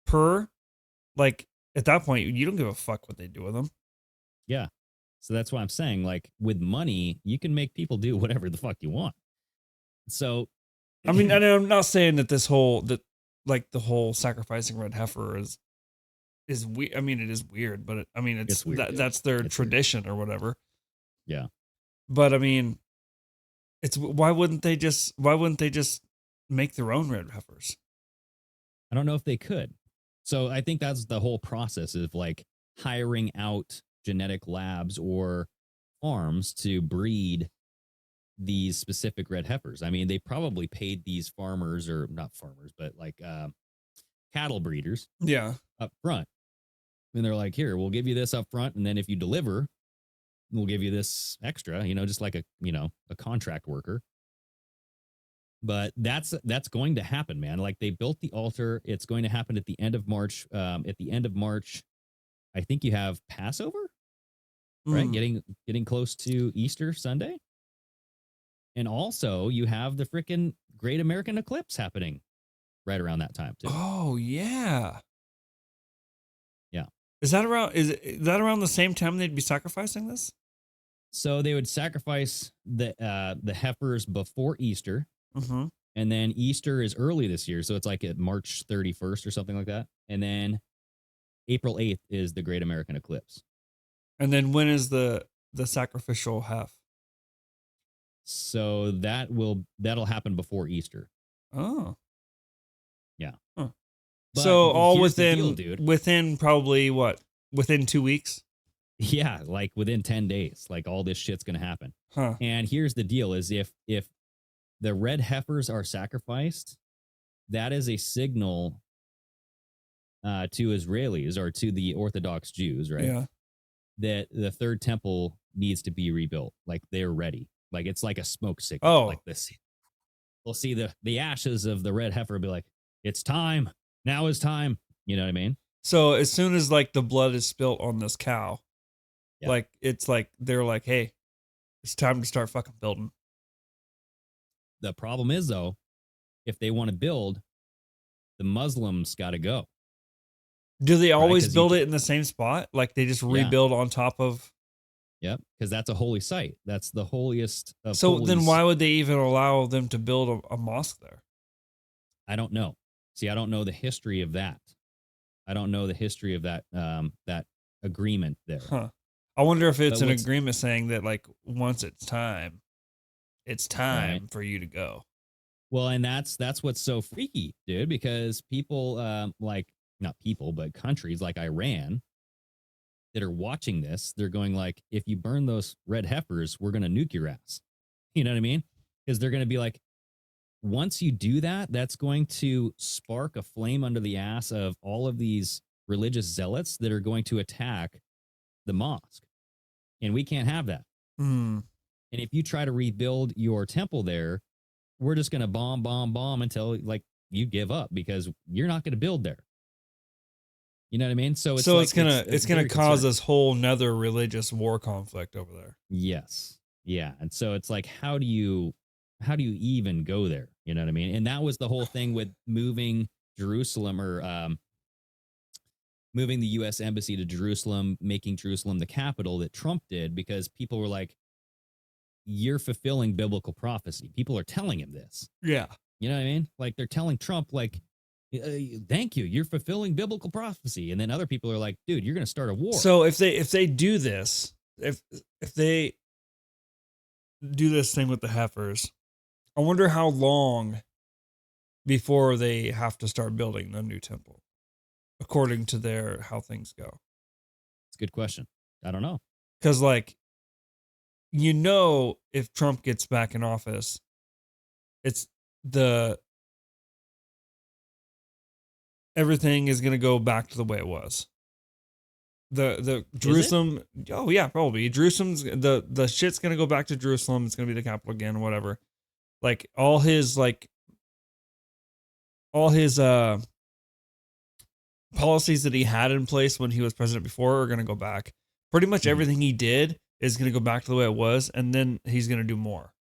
per, like at that point, you don't give a fuck what they do with them. Yeah. So that's why I'm saying, like, with money, you can make people do whatever the fuck you want. So, I mean, and I'm not saying that the whole sacrificing red heifer is weird. I mean, it is weird, but It's weird, dude. that's their It's tradition or whatever. yeah. But I mean, why wouldn't they just make their own red heifers? I don't know if they could. So I think that's the whole process of like hiring out genetic labs or farms to breed these specific red heifers. I mean, they probably paid these farmers, or not farmers, but like cattle breeders Yeah. up front. And they're like, here, we'll give you this up front. And then if you deliver, we'll give you this extra, just like a contract worker. But that's going to happen, man. Like, they built the altar. It's going to happen at the end of March. At the end of March, I think you have Passover, right? Getting close to Easter Sunday. And also you have the freaking Great American Eclipse happening right around that time too. Oh yeah. Yeah. Is that around the same time they'd be sacrificing this? So they would sacrifice the heifers before Easter. Mm-hmm. And then Easter is early this year. So it's like at March 31st or something like that. And then April 8th is the Great American Eclipse. And then when is the sacrificial heifer? So that'll happen before Easter. Oh. Yeah. Huh. But So all here's the within deal, dude. within probably within 2 weeks? Yeah, like within 10 days, like all this shit's going to happen. Huh. And here's the deal is if the red heifers are sacrificed, that is a signal to Israelis or to the Orthodox Jews, right? Yeah. That the third temple needs to be rebuilt. Like, they're ready. Like, it's like a smoke signal. Oh. Like this. We'll see the ashes of the red heifer be like, it's time. Now is time. You know what I mean? So as soon as like the blood is spilt on this cow, Yeah. like it's like they're like, hey, it's time to start fucking building. The problem is, though, if they want to build, the Muslims got to go. Do they always 'cause build it in the same spot? Like they just rebuild on top of? Yep, because that's a holy site. That's the holiest of So holies. then why would they even allow them to build a mosque there? I don't know. See, I don't know the history of that. I don't know the history of that that agreement there. Huh. I wonder if it's But an what's- agreement saying that like once it's time Right. for you to go. Well, and that's what's so freaky, dude, because people like, not people, but countries like Iran that are watching this, they're going like, if you burn those red heifers, we're going to nuke your ass. You know what I mean? Because they're going to be like, once you do that, that's going to spark a flame under the ass of all of these religious zealots that are going to attack the mosque. And we can't have that. Hmm. And if you try to rebuild your temple there, we're just going to bomb until like you give up because you're not going to build there. You know what I mean? So it's like, it's gonna very cause concerning. this whole nother religious war conflict over there. Yes. Yeah. And so it's like, how do you even go there? You know what I mean? And that was the whole thing with moving Jerusalem or moving the U.S. embassy to Jerusalem, making Jerusalem the capital that Trump did, because people were like, you're fulfilling biblical prophecy. People are telling him this. Yeah. You know what I mean? Like, they're telling Trump, like, thank you, you're fulfilling biblical prophecy. And then other people are like, dude, you're going to start a war. So if they do this, if they do this thing with the heifers, I wonder how long before they have to start building the new temple, according to how things go. It's a good question. I don't know. Because if Trump gets back in office, everything is going to go back to the way it was. The Jerusalem. Oh yeah, probably Jerusalem's the shit's gonna go back to Jerusalem. It's gonna be the capital again, whatever. Like all his policies that he had in place when he was president before are gonna go back. Pretty much everything he did is gonna go back to the way it was, and then he's gonna do more.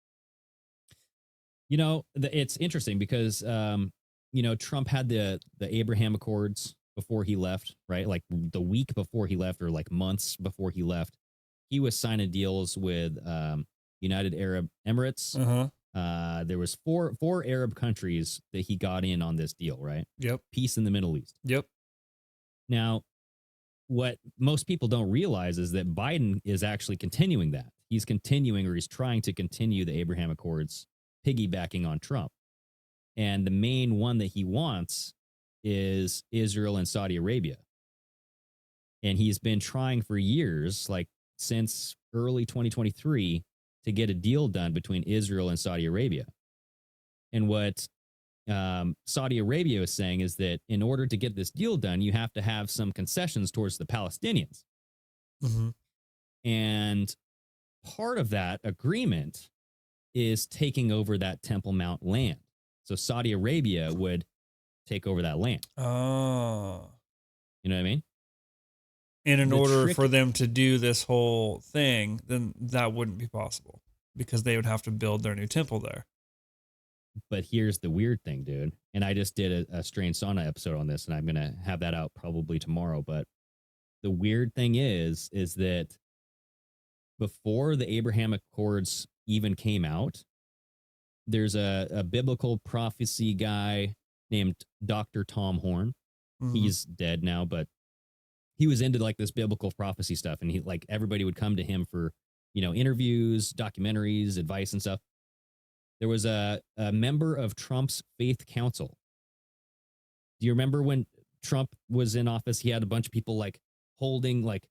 You know, it's interesting because you know, Trump had the Abraham Accords before he left, right? Like the week before he left, or like months before he left, he was signing deals with United Arab Emirates. There was four Arab countries that he got in on this deal, right? Yep. Peace in the Middle East. Yep. Now, what most people don't realize is that Biden is actually continuing that. He's continuing, or he's trying to continue the Abraham Accords, piggybacking on Trump. And the main one that he wants is Israel and Saudi Arabia. And he's been trying for years, like since early 2023, to get a deal done between Israel and Saudi Arabia. And what Saudi Arabia is saying is that in order to get this deal done, you have to have some concessions towards the Palestinians. And part of that agreement is taking over that Temple Mount land. So Saudi Arabia would take over that land. Oh. You know what I mean? And in order trick- for them to do this whole thing, then that wouldn't be possible because they would have to build their new temple there. But here's the weird thing, dude. And I just did a Strange Sauna episode on this, and I'm going to have that out probably tomorrow. But the weird thing is that before the Abraham Accords even came out, there's a biblical prophecy guy named Dr. Tom Horn. He's dead now, but he was into like this biblical prophecy stuff. And he, like, everybody would come to him for, you know, interviews, documentaries, advice and stuff. There was a member of Trump's faith council. Do you remember when Trump was in office? He had a bunch of people like holding, like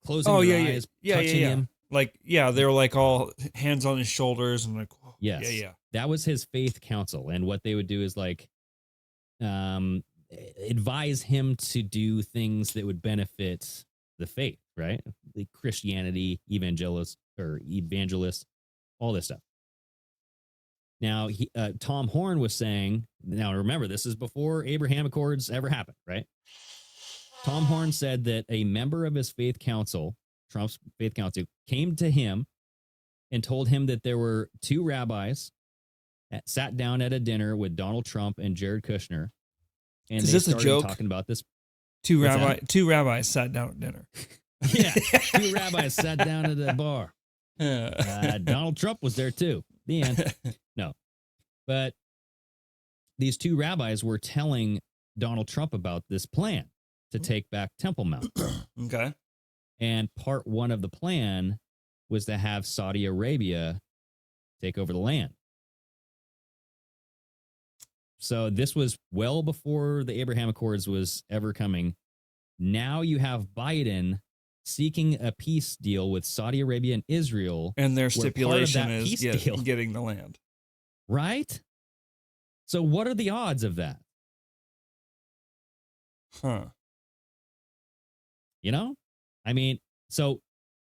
closing their eyes, touching him. Like, yeah, they were like all hands on his shoulders and like, yes, yeah. That was his faith council. And what they would do is like advise him to do things that would benefit the faith, right? Like Christianity, evangelists, all this stuff. Now, Tom Horn was saying, now remember, this is before Abraham Accords ever happened, right? Tom Horn said that a member of his faith council, Trump's faith council, came to him and told him that there were two rabbis that sat down at a dinner with Donald Trump and Jared Kushner. And is they this a started joke? talking about this. Two rabbis sat down at dinner. Yeah, two rabbis sat down at a bar. Donald Trump was there too. The end. No. But these two rabbis were telling Donald Trump about this plan to take back Temple Mount. Okay. And part one of the plan was to have Saudi Arabia take over the land. So this was well before the Abraham Accords was ever coming. Now you have Biden seeking a peace deal with Saudi Arabia and Israel. And their stipulation is deal. getting the land. Right? So what are the odds of that? Huh. You know? I mean, so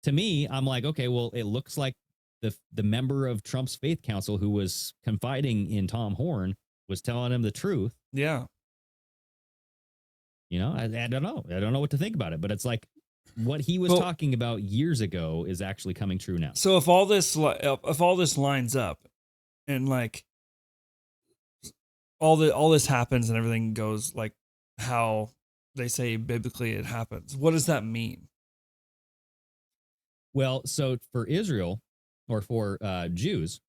to me, I'm like, okay, well, it looks like the member of Trump's faith council who was confiding in Tom Horn was telling him the truth. Yeah. You know, I don't know. I don't know what to think about it, but it's like what he was talking about years ago is actually coming true now. So if all this lines up and like all this happens and everything goes like how they say biblically it happens, what does that mean? Well, so for Israel or for Jews,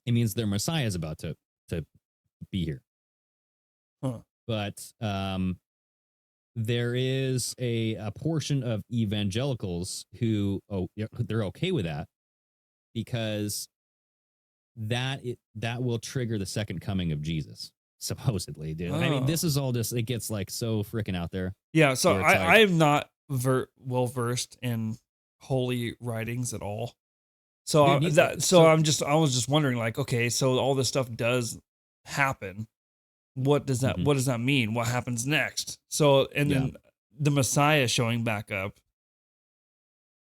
it means their Messiah is about to be here. Huh. But there is a portion of evangelicals who they're okay with that because that will trigger the second coming of Jesus, supposedly, dude. I mean, this is all just, it gets like so freaking out there. Yeah, so I am not well versed in holy writings at all. So I was just wondering, like, okay, so all this stuff does happen. What does that mean? What happens next? So, and then the Messiah showing back up,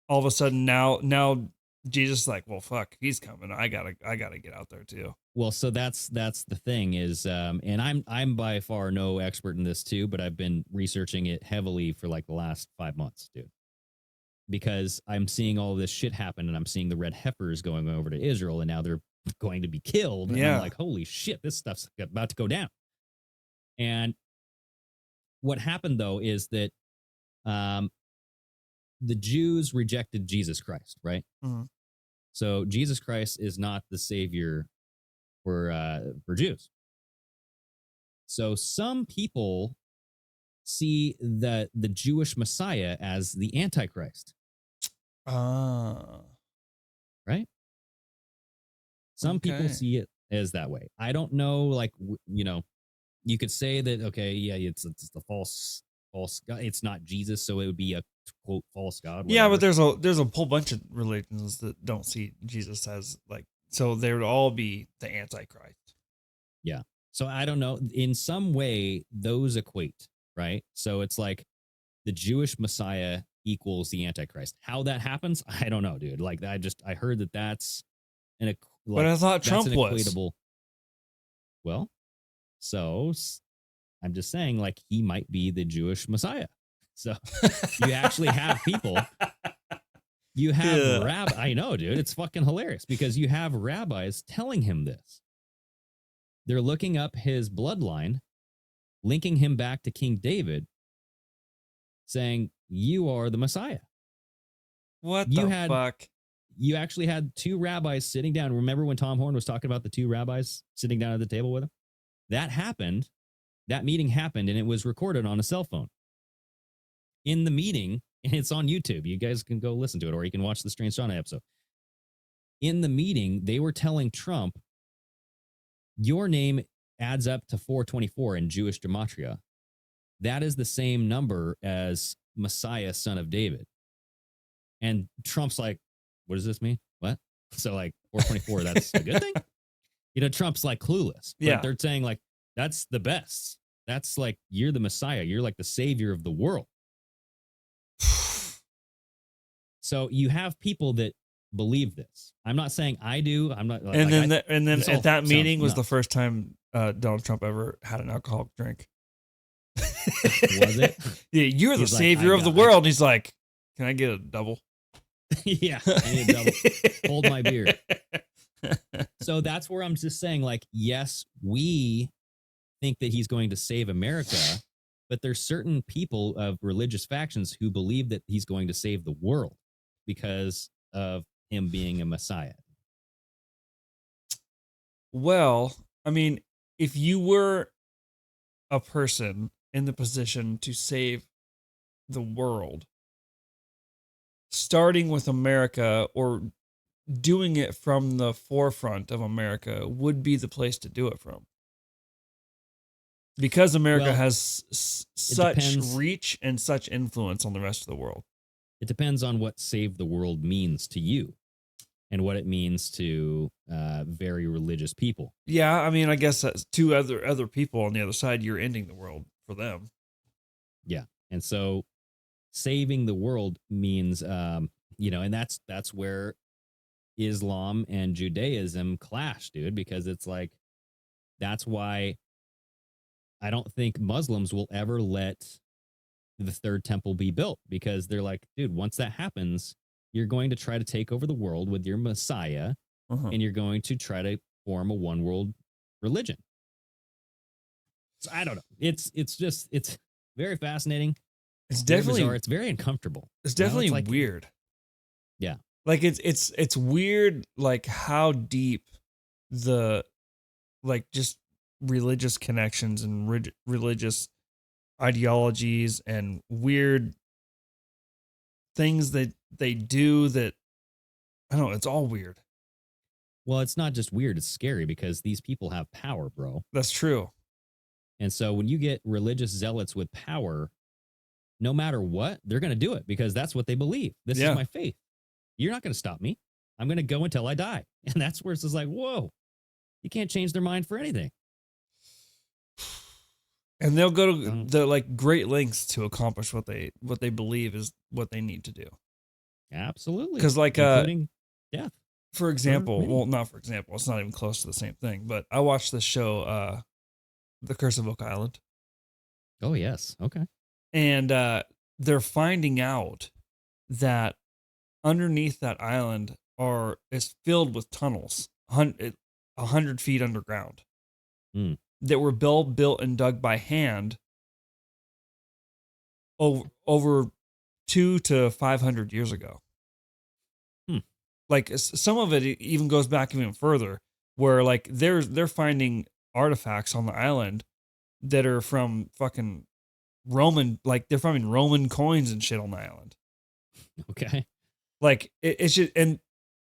all of a sudden now Jesus is like, well, fuck, he's coming. I gotta get out there too. Well, so that's the thing is, and I'm by far no expert in this too, but I've been researching it heavily for like the last 5 months, dude. Because I'm seeing all this shit happen, and I'm seeing the red heifers going over to Israel, and now they're going to be killed. And Yeah. I'm like, holy shit, this stuff's about to go down. And what happened though is that the Jews rejected Jesus Christ, right? Mhm. So Jesus Christ is not the savior for Jews. So some people see the Jewish Messiah as the Antichrist, right? Some people Okay. see it as that way. I don't know, like you could say that, okay, yeah, it's the false God. It's not Jesus, so it would be a quote false God. Yeah, but whatever. there's a whole bunch of religions that don't see Jesus as like, so they would all be the Antichrist. Yeah. So I don't know. In some way, those equate, right? So it's like the Jewish Messiah equals the Antichrist. How that happens, I don't know, dude. Like I heard that's But I thought Trump was. equatable. Well, so I'm just saying, like, he might be the Jewish Messiah. So you actually have people. You have I know, dude. It's fucking hilarious because you have rabbis telling him this. They're looking up his bloodline, linking him back to King David, saying, you are the Messiah. What the fuck? You actually had two rabbis sitting down. Remember when Tom Horn was talking about the two rabbis sitting down at the table with him? That happened. That meeting happened, and it was recorded on a cell phone. In the meeting, and it's on YouTube. You guys can go listen to it, or you can watch the Strange Shauna episode. In the meeting, they were telling Trump, your name adds up to 424 in Jewish gematria. That is the same number as Messiah, son of David. And Trump's like, what does this mean? What? So like 424, that's a good thing? Trump's like clueless. But yeah. They're saying like, that's the best. That's like, you're the Messiah. You're like the savior of the world. So you have people that believe this. I'm not saying I do. I'm not. And then at that meeting was nuts. the first time Donald Trump ever had an alcoholic drink. Was it? Yeah, you're the He's like, savior of the world. And he's like, can I get a double? Yeah, I need a double. Hold my beer. So that's where I'm just saying, like, yes, we think that he's going to save America, but there's certain people of religious factions who believe that he's going to save the world because of him being a Messiah. Well, I mean, if you were a person in the position to save the world, starting with America or doing it from the forefront of America would be the place to do it from. Because America has such reach and such influence on the rest of the world. It depends on what save the world means to you and what it means to very religious people. Yeah, I mean, I guess that's two other people on the other side, you're ending the world for them. Yeah. And so saving the world means, and that's where Islam and Judaism clash, dude, because it's like, that's why I don't think Muslims will ever let the third temple be built, because they're like, dude, once that happens, you're going to try to take over the world with your Messiah, and you're going to try to form a one world religion. So I don't know. It's very fascinating. It's definitely bizarre. It's very uncomfortable. It's definitely like, weird. Yeah. Like it's weird, like how deep the, like, just religious connections and religious ideologies and weird things that they do that, I don't know, it's all weird. Well, it's not just weird, it's scary because these people have power, bro. That's true. And so when you get religious zealots with power, no matter what, they're going to do it because that's what they believe. This is my faith. You're not going to stop me. I'm going to go until I die. And that's where it's just like, whoa, you can't change their mind for anything. And they'll go to the like great lengths to accomplish what they believe is what they need to do. Absolutely. Because like including death. For example, well, not for example, it's not even close to the same thing, but I watched this show, The Curse of Oak Island. Oh, yes. Okay. And they're finding out that underneath that island is filled with tunnels, 100 feet underground, that were built and dug by hand over 200 to 500 years ago. Like some of it even goes back even further, where like they're finding artifacts on the island that are from fucking Roman, like they're finding Roman coins and shit on the island. Okay. Like it's just, and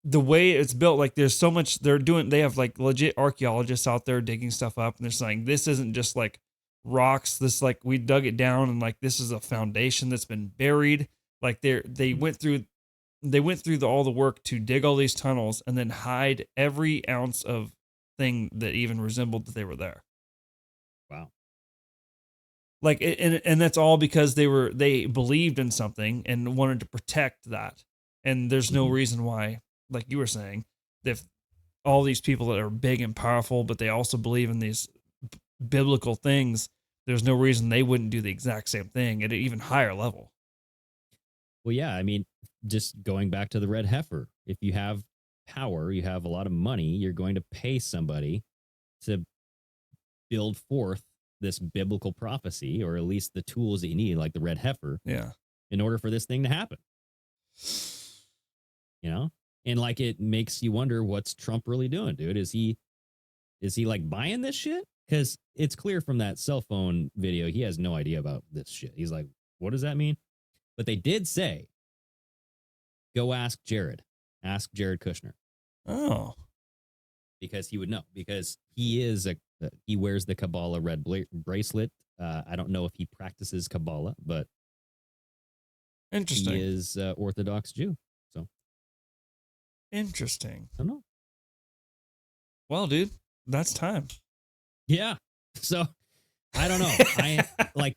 the way it's built, like there's so much they have like legit archaeologists out there digging stuff up, and they're saying this isn't just like rocks. This like we dug it down, and like this is a foundation that's been buried. Like they went through all the work to dig all these tunnels and then hide every ounce of thing that even resembled that they were there. Wow. Like, and that's all because they believed in something and wanted to protect that. And there's no reason why, like you were saying, if all these people that are big and powerful, but they also believe in these biblical things, there's no reason they wouldn't do the exact same thing at an even higher level. Well, yeah, I mean, just going back to the red heifer, if you have power, you have a lot of money, you're going to pay somebody to build forth this biblical prophecy, or at least the tools that you need, like the red heifer, in order for this thing to happen. You know? And like it makes you wonder, what's Trump really doing, dude? Is he like buying this shit? Because it's clear from that cell phone video, he has no idea about this shit. He's like, what does that mean? But they did say, go ask Jared Kushner. Oh, because he would know, because he wears the Kabbalah red bracelet. I don't know if he practices Kabbalah, but interesting. He is Orthodox Jew. So interesting. I don't know. Well, dude, that's time. Yeah. So I don't know. I like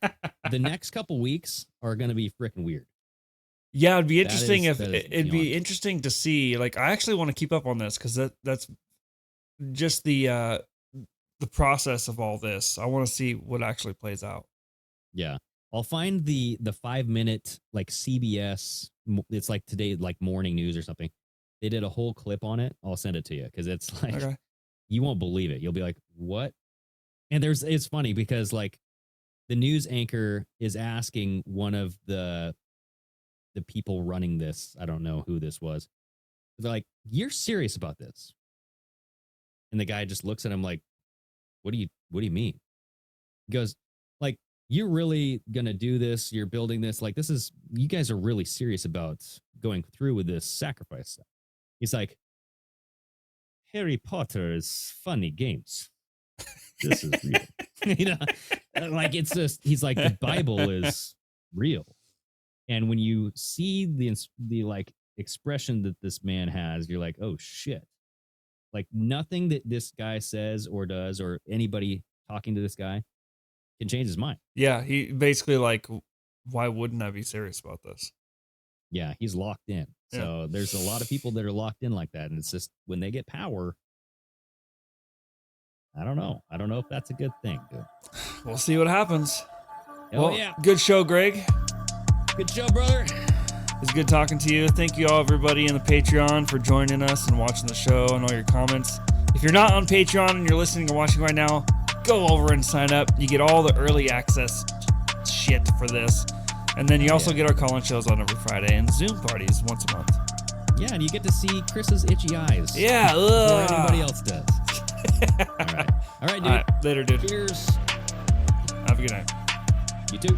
the next couple weeks are going to be freaking weird. Yeah, it'd be interesting it'd be interesting to see. Like, I actually want to keep up on this because that's just the process of all this. I want to see what actually plays out. Yeah, I'll find the 5-minute like CBS. It's like today, like morning news or something. They did a whole clip on it. I'll send it to you because it's like you won't believe it. You'll be like, what? And it's funny because like the news anchor is asking one of the people running this. I don't know who this was. They're like, you're serious about this? And the guy just looks at him like, what do you mean? He goes, like, you're really going to do this? You're building this? Like, you guys are really serious about going through with this sacrifice stuff. He's like, Harry Potter is funny games. This is real. You know, like it's just, he's like, the Bible is real. And when you see the like expression that this man has, you're like, oh shit. Like nothing that this guy says or does, or anybody talking to this guy can change his mind. Yeah. He basically like, why wouldn't I be serious about this? Yeah. He's locked in. Yeah. So there's a lot of people that are locked in like that. And it's just when they get power, I don't know. I don't know if that's a good thing, dude. We'll see what happens. Oh, yeah. Good show, Greg. Good show, brother. It's good talking to you. Thank you all, everybody in the Patreon, for joining us and watching the show and all your comments. If you're not on Patreon and you're listening and watching right now, go over and sign up. You get all the early access shit for this. And then you also get our call-in shows on every Friday and Zoom parties once a month. Yeah, and you get to see Chris's itchy eyes. Yeah. Before anybody else does. All right, dude. All right, later, dude. Cheers. Have a good night. You too.